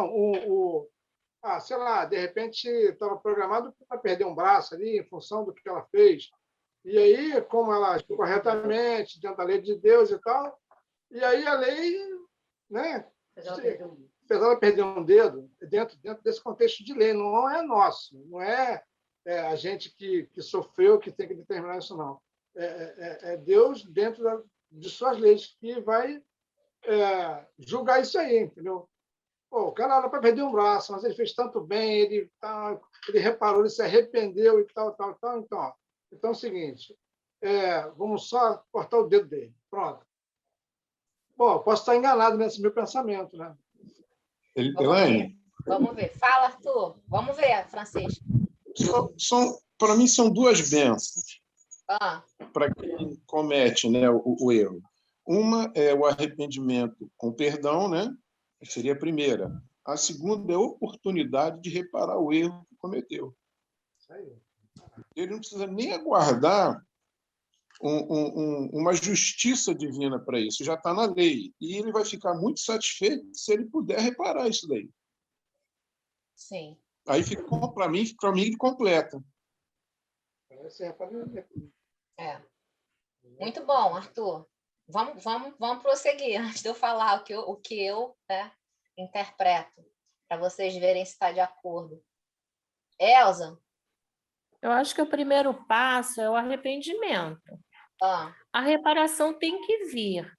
Sei lá, de repente estava programado para perder um braço ali em função do que ela fez. E aí, como ela agiu corretamente, dentro da lei de Deus e tal, e aí a lei, né? Apesar de perder um dedo, dentro desse contexto de lei, não é nosso, não é a gente que sofreu que tem que determinar isso, não. É Deus, dentro de suas leis, que vai julgar isso aí, entendeu? Pô, o cara era para perder um braço, mas ele fez tanto bem, ele reparou, ele se arrependeu e tal. Então é o seguinte, vamos só cortar o dedo dele. Pronto. Bom, posso estar enganado nesse meu pensamento, né? Elaine? Vamos ver. Fala, Arthur. Vamos ver, Francisco. Para mim, são duas bênçãos para quem comete, né, o erro. Uma é o arrependimento com perdão, né? Seria a primeira. A segunda é a oportunidade de reparar o erro que cometeu. Ele não precisa nem aguardar uma justiça divina para isso, já está na lei. E ele vai ficar muito satisfeito se ele puder reparar isso daí. Sim. Aí fica, para mim, ele completa. Muito bom, Arthur. Vamos prosseguir, antes de eu falar o que eu interpreto, para vocês verem se está de acordo. Elza? Eu acho que o primeiro passo é o arrependimento. A reparação tem que vir,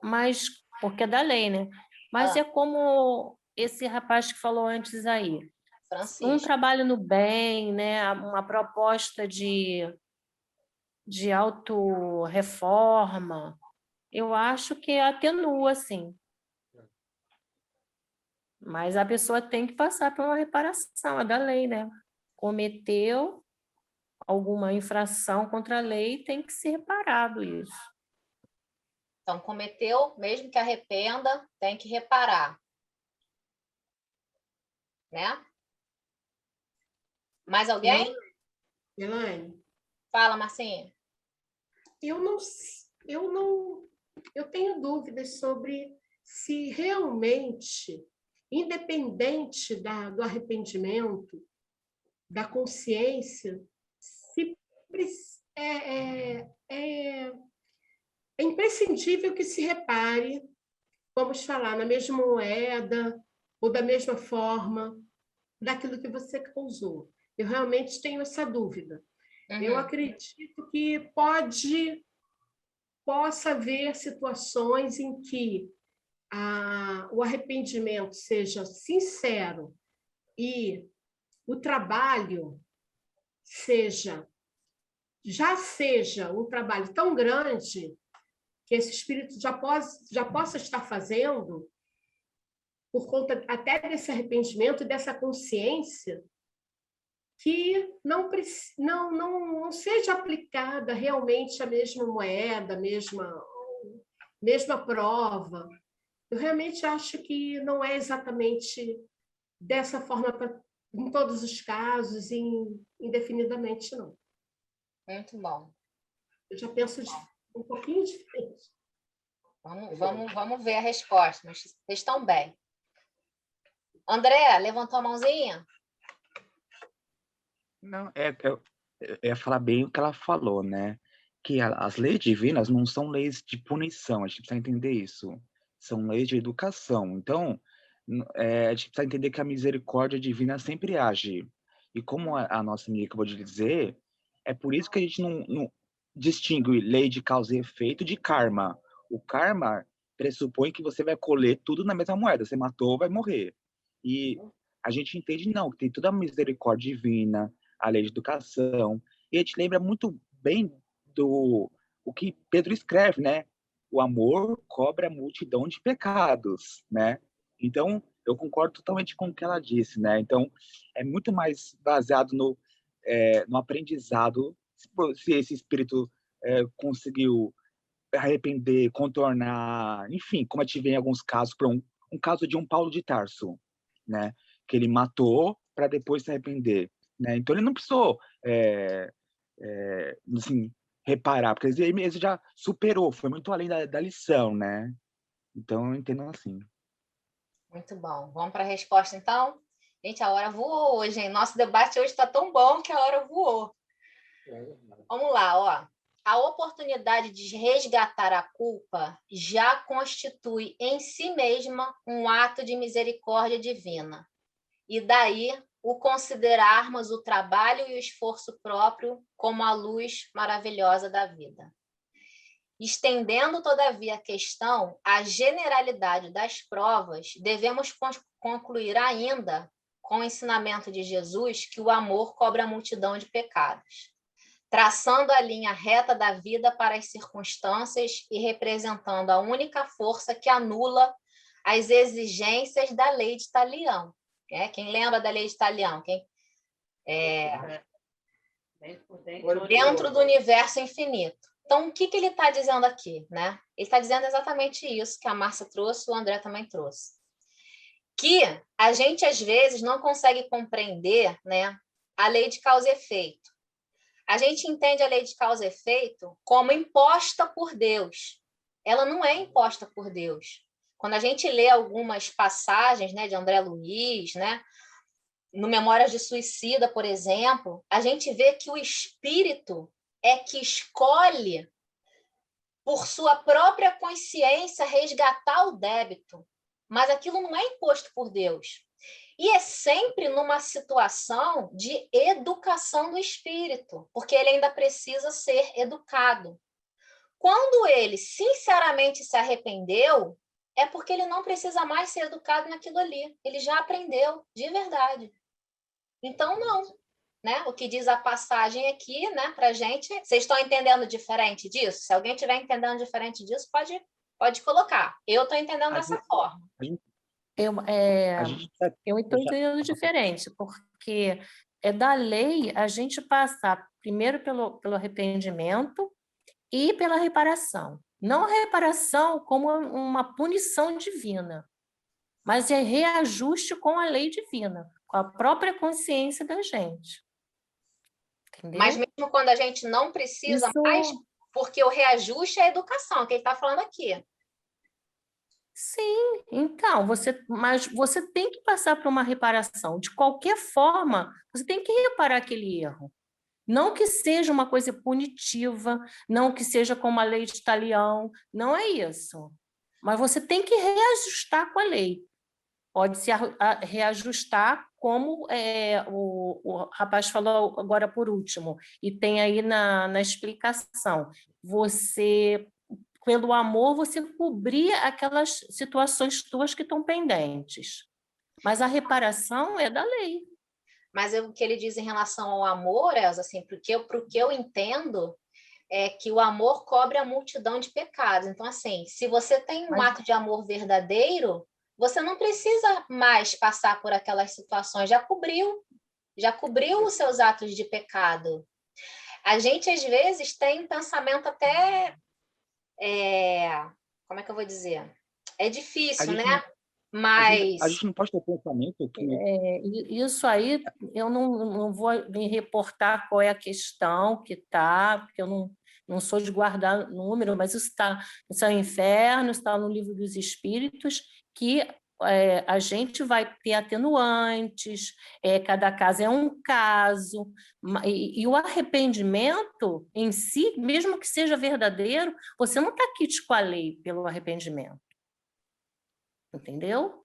mas porque é da lei, né? Mas é como esse rapaz que falou antes aí. Francisco. Um trabalho no bem, né? Uma proposta de autorreforma, eu acho que atenua, sim. Mas a pessoa tem que passar por uma reparação, é da lei, né? Cometeu alguma infração contra a lei, tem que ser reparado isso. Então, cometeu, mesmo que arrependa, tem que reparar. Né? Mais alguém? Elaine? Fala, Marcinha. Eu tenho dúvidas sobre se realmente, independente do arrependimento, da consciência, se é imprescindível que se repare, vamos falar, na mesma moeda ou da mesma forma daquilo que você causou. Eu realmente tenho essa dúvida. Eu acredito que possa haver situações em que o arrependimento seja sincero e o trabalho já seja um trabalho tão grande que esse espírito já possa estar fazendo por conta até desse arrependimento e dessa consciência, que não seja aplicada realmente a mesma moeda, a mesma prova. Eu realmente acho que não é exatamente dessa forma em todos os casos, indefinidamente, não. Muito bom. Eu já penso um pouquinho diferente. Vamos ver a resposta, mas vocês estão bem. André, levantou a mãozinha? Não, eu ia falar bem o que ela falou, né? Que as leis divinas não são leis de punição, a gente precisa entender isso. São leis de educação. Então, a gente precisa entender que a misericórdia divina sempre age. E como a nossa amiga acabou de dizer, é por isso que a gente não distingue lei de causa e efeito de karma. O karma pressupõe que você vai colher tudo na mesma moeda. Você matou, vai morrer. E a gente entende, não, que tem toda a misericórdia divina, a lei de educação. E a gente lembra muito bem o que Pedro escreve, né? O amor cobre a multidão de pecados, né? Então, eu concordo totalmente com o que ela disse, né? Então, é muito mais baseado no aprendizado, se esse espírito conseguiu arrepender, contornar, enfim, como a gente vê em alguns casos, por um caso de um Paulo de Tarso, né? Que ele matou para depois se arrepender, né? Então ele não precisou assim, reparar, porque ele já superou, foi muito além da lição, né? Então eu entendo assim. Muito bom. Vamos para a resposta, então? Gente, a hora voou hoje, hein? Nosso debate hoje está tão bom que a hora voou. Vamos lá, ó. A oportunidade de resgatar a culpa já constitui em si mesma um ato de misericórdia divina. E daí o considerarmos o trabalho e o esforço próprio como a luz maravilhosa da vida. Estendendo, todavia, a questão à generalidade das provas, devemos concluir ainda com o ensinamento de Jesus que o amor cobre a multidão de pecados, traçando a linha reta da vida para as circunstâncias e representando a única força que anula as exigências da lei de Talião. Quem lembra da lei de Talião? Dentro do universo infinito. Então, o que ele está dizendo aqui? Né? Ele está dizendo exatamente isso que a Márcia trouxe, o André também trouxe. Que a gente, às vezes, não consegue compreender, né, a lei de causa e efeito. A gente entende a lei de causa e efeito como imposta por Deus. Ela não é imposta por Deus. Quando a gente lê algumas passagens, né, de André Luiz, né, no Memórias de Suicida, por exemplo, a gente vê que o espírito é que escolhe, por sua própria consciência, resgatar o débito. Mas aquilo não é imposto por Deus. E é sempre numa situação de educação do espírito, porque ele ainda precisa ser educado. Quando ele sinceramente se arrependeu, é porque ele não precisa mais ser educado naquilo ali. Ele já aprendeu, de verdade. Então, não. Né? O que diz a passagem aqui, né, para a gente... Vocês estão entendendo diferente disso? Se alguém estiver entendendo diferente disso, pode colocar. Eu estou entendendo dessa forma. Eu estou entendendo diferente, porque é da lei a gente passar primeiro pelo arrependimento e pela reparação. Não a reparação como uma punição divina, mas é reajuste com a lei divina, com a própria consciência da gente. Entendeu? Mas mesmo quando a gente não precisa mais, porque o reajuste é a educação, que ele está falando aqui. Sim, então, mas você tem que passar por uma reparação. De qualquer forma, você tem que reparar aquele erro. Não que seja uma coisa punitiva, não que seja como a lei de Talião, não é isso. Mas você tem que reajustar com a lei. Pode se reajustar, como o rapaz falou agora por último, e tem aí na explicação. Pelo amor, você cobrir aquelas situações tuas que estão pendentes. Mas a reparação é da lei. Mas o que ele diz em relação ao amor, Elza, assim, porque eu entendo é que o amor cobre a multidão de pecados. Então, assim, se você tem um ato de amor verdadeiro, você não precisa mais passar por aquelas situações. Já cobriu os seus atos de pecado. A gente, às vezes, tem um pensamento até... como é que eu vou dizer? É difícil, né? Mas... A gente não pode ter pensamento que... Isso aí, eu não vou me reportar qual é a questão que está, porque eu não sou de guardar número, mas isso está no Céu e Inferno, está no Livro dos Espíritos, que a gente vai ter atenuantes, cada caso é um caso, e o arrependimento em si, mesmo que seja verdadeiro, você não está quite com a lei pelo arrependimento. Entendeu?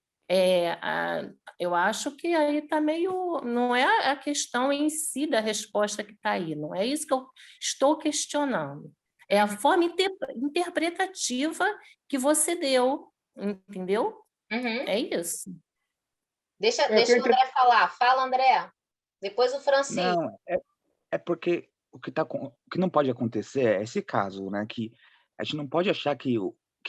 Eu acho que aí está meio... Não é a questão em si da resposta que está aí, não é isso que eu estou questionando. É a forma interpretativa que você deu, entendeu? Uhum. É isso. Deixa o André falar. Fala, André. Depois o Francisco. Não, é porque o que não pode acontecer é esse caso, né? Que a gente não pode achar que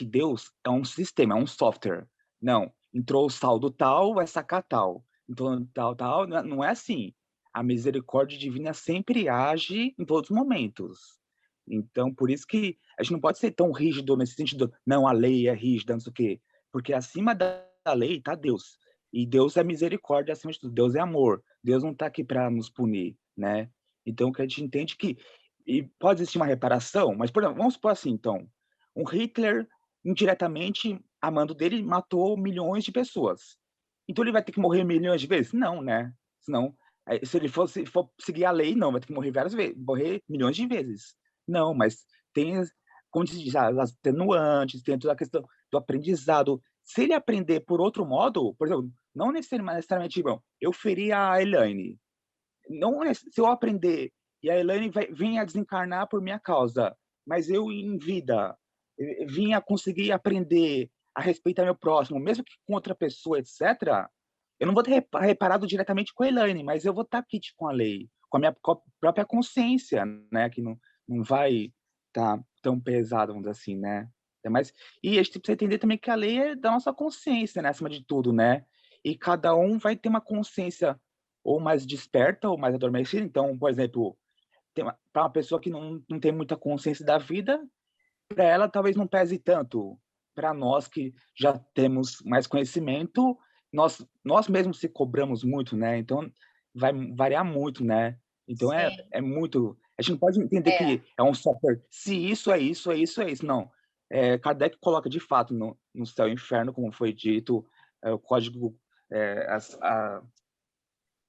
Deus é um sistema, é um software. Não, entrou o saldo tal, vai sacar tal. Então, tal, não é assim. A misericórdia divina sempre age em todos os momentos. Então, por isso que a gente não pode ser tão rígido nesse sentido, não, a lei é rígida, não sei o quê. Porque acima da lei está Deus. E Deus é misericórdia acima de tudo. Deus é amor. Deus não está aqui para nos punir, né? Então, que a gente entende que... E pode existir uma reparação, mas, por exemplo, vamos supor assim, então, um Hitler, indiretamente, amando dele, matou milhões de pessoas. Então, ele vai ter que morrer milhões de vezes? Não, né? Senão, se ele for seguir a lei, não, vai ter que morrer várias vezes, morrer milhões de vezes. Não, mas tem, como se diz, as atenuantes, tem toda a questão do aprendizado. Se ele aprender por outro modo, por exemplo, não necessariamente, eu feri a Elaine. Não, se eu aprender e a Elaine vem a desencarnar por minha causa, mas eu, em vida, vim a conseguir aprender a respeitar meu próximo, mesmo que com outra pessoa, etc., eu não vou ter reparado diretamente com a Elaine, mas eu vou estar aqui com a lei, com a minha própria consciência, né? Que não vai estar tão pesado, vamos dizer assim, né? E a gente precisa entender também que a lei é da nossa consciência, né? Acima de tudo, né? E cada um vai ter uma consciência ou mais desperta ou mais adormecida. Então, por exemplo, para uma pessoa que não tem muita consciência da vida, para ela talvez não pese tanto. Para nós que já temos mais conhecimento, nós mesmos se cobramos muito, né? Então, vai variar muito, né? Então, é muito... A gente não pode entender que é um software. Se isso é isso, é isso, é isso. Não. Kardec coloca, de fato, no Céu e Inferno, como foi dito, o Código...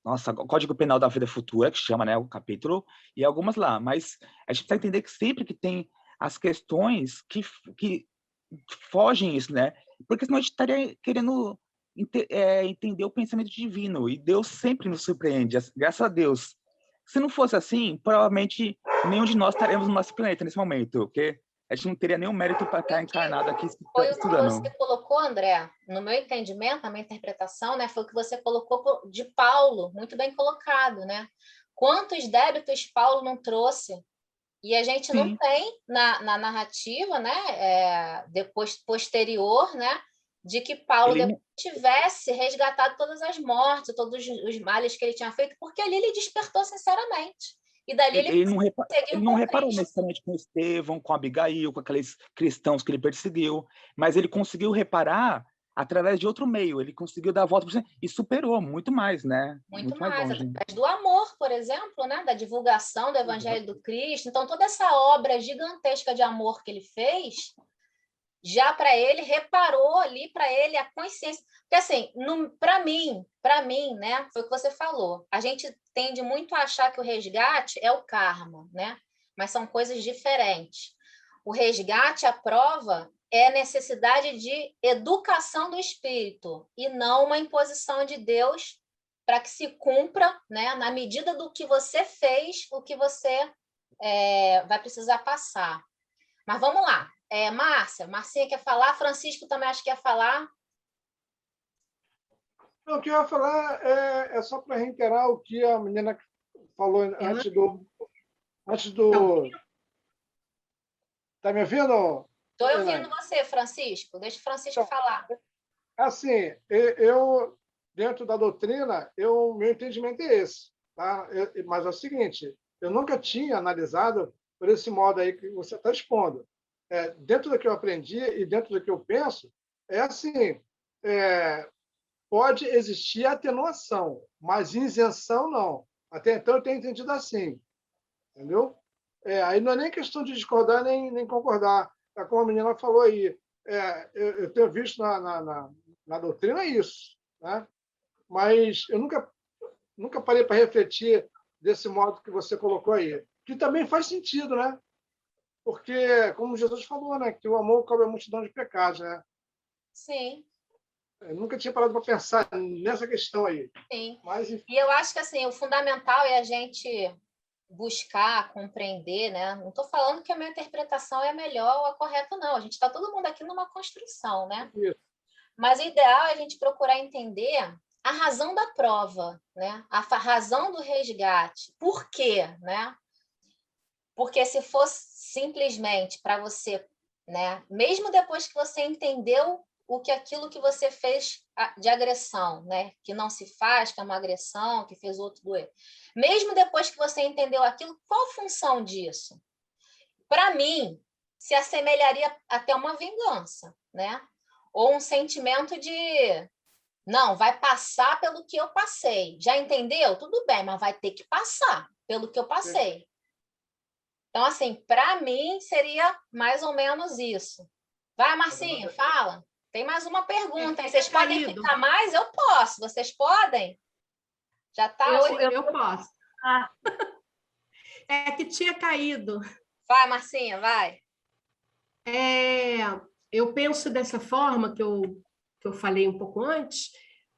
o Código Penal da Vida Futura, que chama, né, o capítulo, e algumas lá. Mas a gente precisa entender que sempre que tem as questões que fogem isso, né? Porque senão a gente estaria querendo entender o pensamento divino. E Deus sempre nos surpreende, graças a Deus. Se não fosse assim, provavelmente nenhum de nós estaremos no nosso planeta nesse momento, porque a gente não teria nenhum mérito para estar encarnado aqui foi estudando. O que você colocou, André, no meu entendimento, na minha interpretação, né, foi o que você colocou de Paulo, muito bem colocado, né? Quantos débitos Paulo não trouxe? E a gente não tem na narrativa, né, depois posterior, né, de que Paulo tivesse resgatado todas as mortes, todos os males que ele tinha feito, porque ali ele despertou sinceramente. E dali ele não reparou necessariamente com Estevão, com Abigail, com aqueles cristãos que ele perseguiu, mas ele conseguiu reparar através de outro meio. Ele conseguiu dar a volta por cima e superou muito mais, né? Muito mais através do amor, por exemplo, né? Da divulgação do Evangelho do Cristo. Então, toda essa obra gigantesca de amor que ele fez, já para ele, reparou ali para ele a consciência. Porque, assim, para mim, né? Foi o que você falou. A gente tende muito a achar que o resgate é o karma, né? Mas são coisas diferentes. O resgate, a prova, é a necessidade de educação do espírito e não uma imposição de Deus para que se cumpra, né, na medida do que você fez, o que você vai precisar passar. Mas vamos lá. Marcinha quer falar? Francisco também acho que quer falar. Não, o que eu ia falar é só para reiterar o que a menina falou antes do... Está me ouvindo? Estou ouvindo você, Francisco. Deixa o Francisco falar. Assim, eu, dentro da doutrina, meu entendimento é esse. Tá? Mas é o seguinte, eu nunca tinha analisado por esse modo aí que você está expondo. Dentro do que eu aprendi e dentro do que eu penso, assim, pode existir atenuação, mas isenção não. Até então eu tenho entendido assim. Entendeu? Aí não é nem questão de discordar nem concordar. Como a menina falou aí, eu tenho visto na doutrina isso, né? Mas eu nunca parei para refletir desse modo que você colocou aí, que também faz sentido, né? Porque, como Jesus falou, né, que o amor cobre a multidão de pecados, né? Sim. Eu nunca tinha parado para pensar nessa questão aí. Sim. Mas, e eu acho que assim, o fundamental é a gente buscar, compreender, né? Não estou falando que a minha interpretação é a melhor ou a correta, não. A gente está todo mundo aqui numa construção, né? Isso. Mas o ideal é a gente procurar entender a razão da prova, né? A razão do resgate. Por quê, né? Porque se fosse simplesmente para você, né? Mesmo depois que você entendeu aquilo que você fez de agressão, né? Que não se faz, que é uma agressão, que fez o outro doer. Mesmo depois que você entendeu aquilo, qual a função disso? Para mim, se assemelharia até uma vingança, né? Ou um sentimento de não, vai passar pelo que eu passei. Já entendeu? Tudo bem, mas vai ter que passar pelo que eu passei. Então, assim, para mim, seria mais ou menos isso. Vai, Marcinho, fala. Tem mais uma pergunta. Vocês podem ficar mais? Eu posso. Vocês podem? Já está? Eu posso. É que tinha caído. Vai, Marcinha, vai. Eu penso dessa forma que eu falei um pouco antes,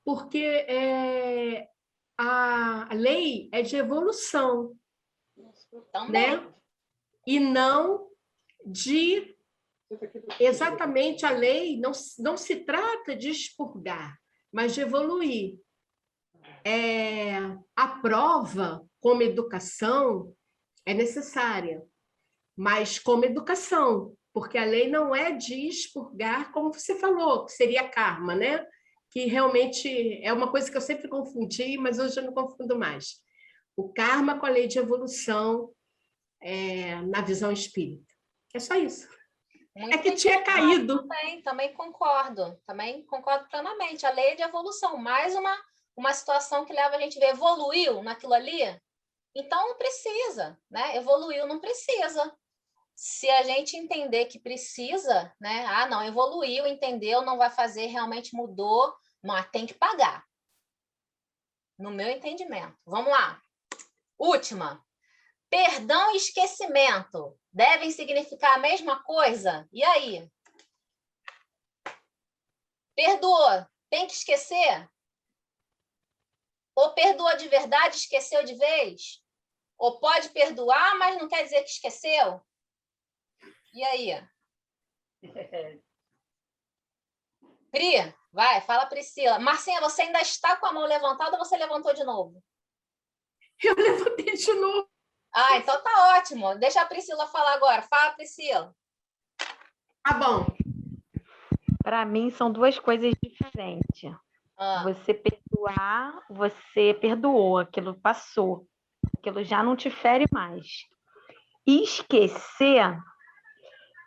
porque a lei é de evolução, também, né? E não de... Exatamente, a lei não se trata de expurgar, mas de evoluir. A prova, como educação, é necessária, mas como educação, porque a lei não é de expurgar, como você falou, que seria karma, né? Que realmente é uma coisa que eu sempre confundi, mas hoje eu não confundo mais. O karma com a lei de evolução na visão espírita. É só isso. Muito que tinha caído. Também concordo plenamente. A lei de evolução, mais uma situação que leva a gente a ver, evoluiu naquilo ali? Então não precisa, né? Evoluiu, não precisa. Se a gente entender que precisa, né? Não, evoluiu, entendeu, não vai fazer, realmente mudou, mas tem que pagar. No meu entendimento. Vamos lá. Última. Perdão e esquecimento devem significar a mesma coisa? E aí? Perdoou, Tem que esquecer? Ou perdoa de verdade, esqueceu de vez? Ou pode perdoar, mas não quer dizer que esqueceu? E aí? Pri, vai, fala, Priscila. Marcinha, você ainda está com a mão levantada ou você levantou de novo? Eu levantei de novo. Ah, então tá ótimo. Deixa a Priscila falar agora. Fala, Priscila. Tá bom. Para mim, são duas coisas diferentes. Você perdoar, você perdoou, aquilo passou. Aquilo já não te fere mais. E esquecer,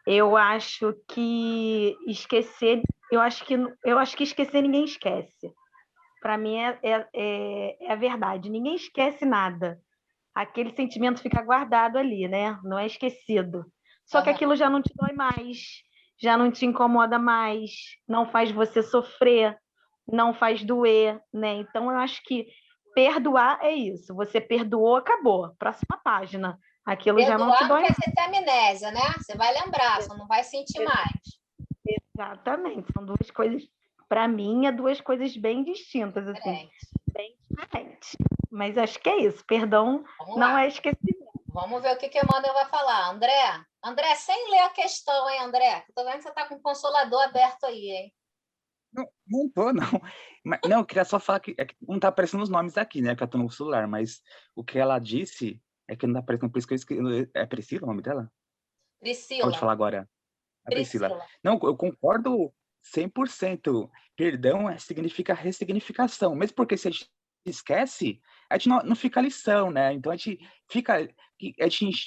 eu acho que esquecer, eu acho que esquecer ninguém esquece. Para mim é a verdade. Ninguém esquece nada. Aquele sentimento fica guardado ali, né? Não é esquecido. Só que aquilo já não te dói mais, já não te incomoda mais, não faz você sofrer, não faz doer, né? Então eu acho que perdoar é isso. Você perdoou, acabou. Próxima página. Aquilo perdoar já não te dói mais. Perdoar não quer dizer ter amnésia, né? Você vai lembrar, só não vai sentir mais. Exatamente. São duas coisas, para mim, duas coisas bem distintas, assim. Bem diferentes. Mas acho que é isso. Perdão não é esquecimento. Vamos ver o que a Amanda vai falar. André, sem ler a questão, hein, André? Estou vendo que você está com o Consolador aberto aí, hein? Não tô, não. Mas, não, eu queria só falar que não tá aparecendo os nomes aqui, né? Que eu tô no celular, mas o que ela disse é que não tá aparecendo, por isso que eu esqueci. É Priscila o nome dela? Priscila. Pode falar agora. É Priscila. Não, eu concordo 100%. Perdão significa ressignificação. Mesmo porque se a gente esquece, a gente não fica lição, né? Então a gente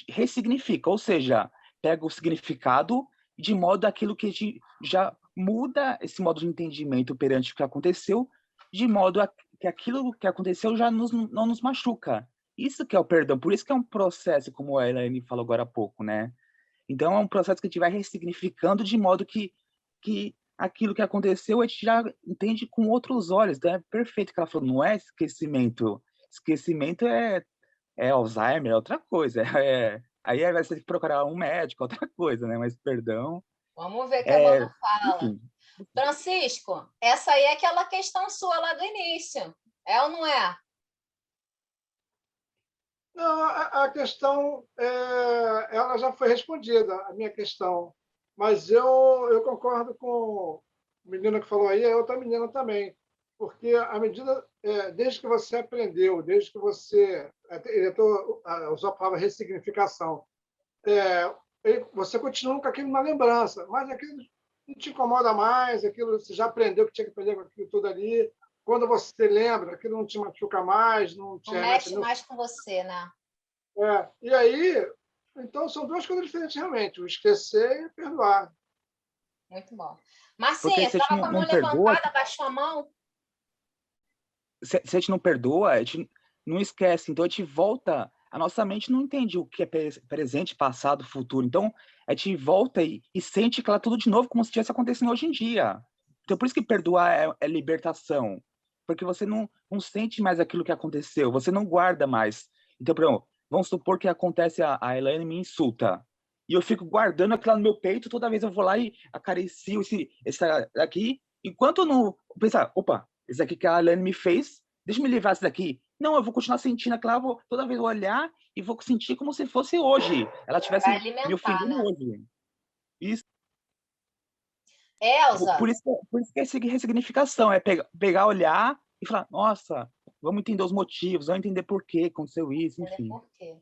ressignifica, ou seja, pega o significado de modo aquilo que a gente já muda esse modo de entendimento perante o que aconteceu, de modo que aquilo que aconteceu já não nos machuca. Isso que é o perdão. Por isso que é um processo, como a Elaine falou agora há pouco, né? Então, é um processo que a gente vai ressignificando de modo que aquilo que aconteceu a gente já entende com outros olhos. Então, é perfeito o que ela falou, não é esquecimento. Esquecimento é Alzheimer, é outra coisa. Aí vai ter que procurar um médico, outra coisa, né? Mas perdão... Vamos ver o que a Amanda fala. Enfim. Francisco, essa aí é aquela questão sua lá do início. É ou não é? Não, a questão, ela já foi respondida, a minha questão. Mas eu concordo com a menina que falou aí, a outra menina também. Porque à medida, desde que você aprendeu, desde que você... usou a palavra ressignificação. Você continua com aquilo na lembrança, mas aquilo não te incomoda mais, aquilo você já aprendeu que tinha que aprender com aquilo tudo ali. Quando você lembra, aquilo não te machuca mais, não mexe mais com você, né? E aí, então, são duas coisas diferentes, realmente. O esquecer e perdoar. Muito bom. Marcinha, você estava com a mão levantada, baixou a mão? Se a gente não perdoa, a gente não esquece. Então, a gente volta... A nossa mente não entende o que é presente, passado, futuro. Então, a gente volta e sente aquilo tudo de novo, como se estivesse acontecendo hoje em dia. Então, por isso que perdoar é libertação. Porque você não sente mais aquilo que aconteceu. Você não guarda mais. Então, por exemplo, vamos supor que acontece, a Elaine me insulta. E eu fico guardando aquilo no meu peito, toda vez eu vou lá e acaricio esse daqui. Enquanto eu não pensar, opa, esse daqui que a Elaine me fez, deixa eu me livrar desse daqui. Não, eu vou continuar sentindo aquilo, toda vez eu olhar e vou sentir como se fosse hoje. Ela estivesse me ofendendo, né? Hoje. Isso. Elza. Por isso que é ressignificação, é pegar, olhar e falar, nossa, vamos entender os motivos, vamos entender por que aconteceu isso, enfim. Por quê.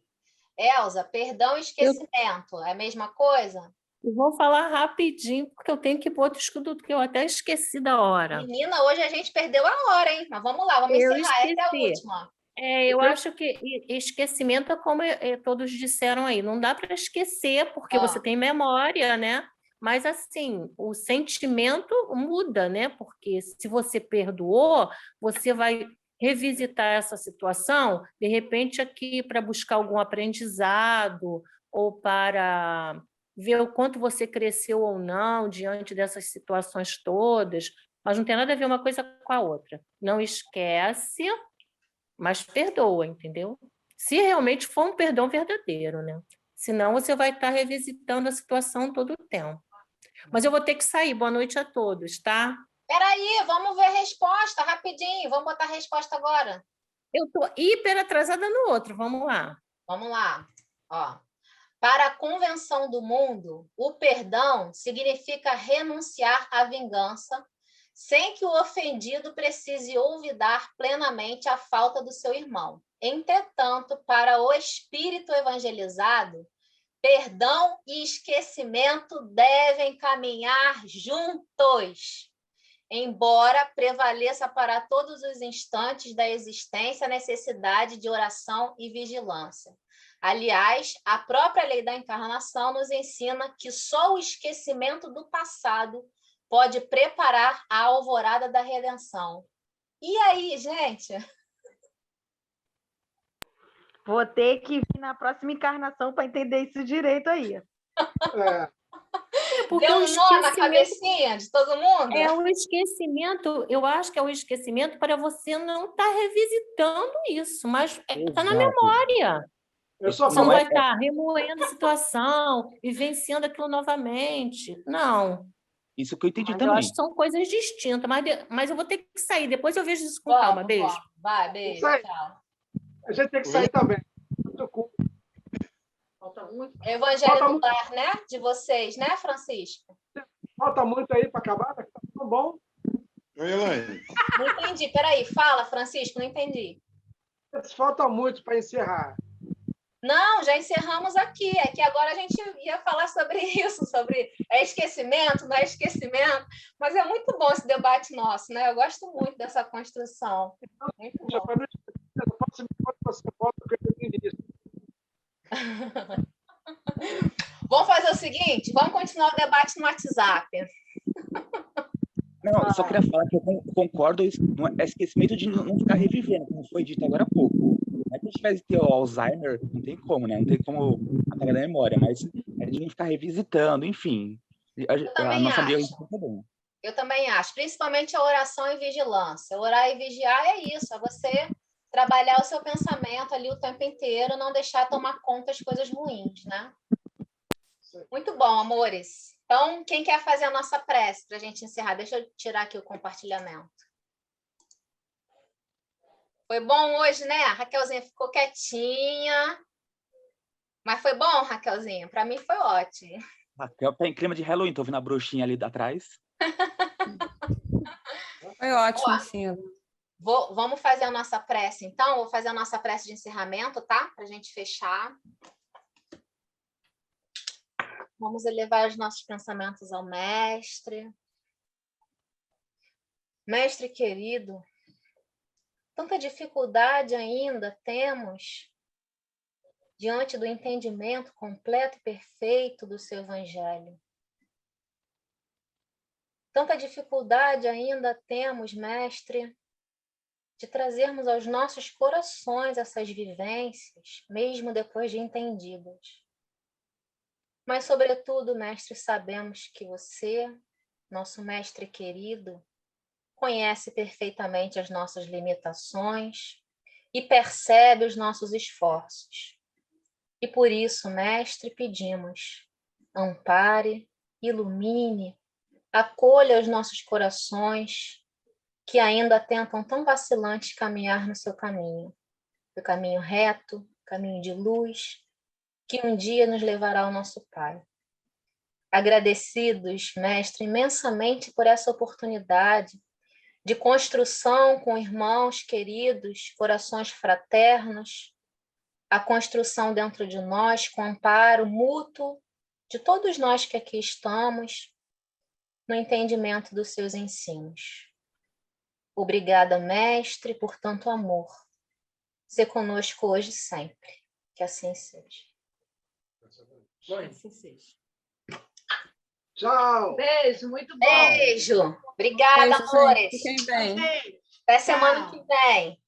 Elza, perdão e esquecimento, é a mesma coisa? Eu vou falar rapidinho, porque eu tenho que ir para outro estudo, que eu até esqueci da hora. Menina, hoje a gente perdeu a hora, hein? Mas vamos lá, vamos encerrar. Essa é a última. Eu acho que esquecimento é como todos disseram aí, não dá para esquecer, porque você tem memória, né? Mas, assim, o sentimento muda, né? Porque se você perdoou, você vai revisitar essa situação, de repente, aqui para buscar algum aprendizado ou para ver o quanto você cresceu ou não diante dessas situações todas, mas não tem nada a ver uma coisa com a outra. Não esquece, mas perdoa, entendeu? Se realmente for um perdão verdadeiro, né? Senão você vai estar revisitando a situação todo o tempo. Mas eu vou ter que sair. Boa noite a todos, tá? Peraí, vamos ver a resposta rapidinho. Vamos botar a resposta agora. Eu estou hiper atrasada no outro, vamos lá. Vamos lá. Ó. Para a Convenção do Mundo, o perdão significa renunciar à vingança, sem que o ofendido precise olvidar plenamente a falta do seu irmão. Entretanto, para o espírito evangelizado, perdão e esquecimento devem caminhar juntos, embora prevaleça para todos os instantes da existência a necessidade de oração e vigilância. Aliás, a própria lei da encarnação nos ensina que só o esquecimento do passado pode preparar a alvorada da redenção. E aí, gente? Vou ter que vir na próxima encarnação para entender isso direito aí. Porque deu um nó na cabecinha de todo mundo? É o esquecimento, eu acho que é o esquecimento para você não estar revisitando isso, mas está na memória. Você não vai estar remoendo a situação, vivenciando aquilo novamente. Não. Isso que eu entendi Mas também. eu acho que são coisas distintas, mas eu vou ter que sair. Depois eu vejo isso com calma. Beijo. Vai, beijo. Tchau. A gente tem que sair também. Falta muito. Evangelho do lar, né? De vocês, né, Francisco? Falta muito aí para acabar, tá tão bom. Oi, Elaine. Não entendi. Peraí, fala, Francisco, não entendi. Falta muito para encerrar. Não, já encerramos aqui. É que agora a gente ia falar sobre isso, sobre esquecimento, não é esquecimento. Mas é muito bom esse debate nosso, né? Eu gosto muito dessa construção. Muito bom. Eu posso você volta com esse início. Vamos fazer o seguinte? Vamos continuar o debate no WhatsApp. Não, eu só queria falar que eu concordo, não é esquecimento de não ficar revivendo, como foi dito agora há pouco. Não é que a gente vai ter o Alzheimer, não tem como, né? Não tem como apagar da memória, mas é de não ficar revisitando, enfim. A nossa vida é bom. Eu também acho, principalmente a oração e vigilância. Orar e vigiar é isso, é você trabalhar o seu pensamento ali o tempo inteiro, não deixar tomar conta das coisas ruins, né? Muito bom, amores. Então, quem quer fazer a nossa prece para a gente encerrar? Deixa eu tirar aqui o compartilhamento. Foi bom hoje, né? A Raquelzinha ficou quietinha. Mas foi bom, Raquelzinha? Para mim foi ótimo. Raquel tá em clima de Halloween, tô vendo a bruxinha ali atrás. Foi ótimo, sim. Vamos fazer a nossa prece, então? Vou fazer a nossa prece de encerramento, tá? Para a gente fechar. Vamos elevar os nossos pensamentos ao Mestre. Mestre querido, tanta dificuldade ainda temos diante do entendimento completo e perfeito do seu Evangelho. Tanta dificuldade ainda temos, Mestre, de trazermos aos nossos corações essas vivências, mesmo depois de entendidas. Mas, sobretudo, Mestre, sabemos que você, nosso Mestre querido, conhece perfeitamente as nossas limitações e percebe os nossos esforços. E por isso, Mestre, pedimos, ampare, ilumine, acolha os nossos corações que ainda tentam tão vacilantes caminhar no seu caminho, o caminho reto, caminho de luz, que um dia nos levará ao nosso Pai. Agradecidos, Mestre, imensamente por essa oportunidade de construção com irmãos queridos, corações fraternos, a construção dentro de nós com amparo mútuo de todos nós que aqui estamos, no entendimento dos seus ensinos. Obrigada, Mestre, por tanto amor. Ser conosco hoje e sempre. Que assim seja. Assim seja. Tchau. Beijo, muito bom. Beijo. Obrigada, Beijo, amores. gente. Fiquem bem. Até semana que vem.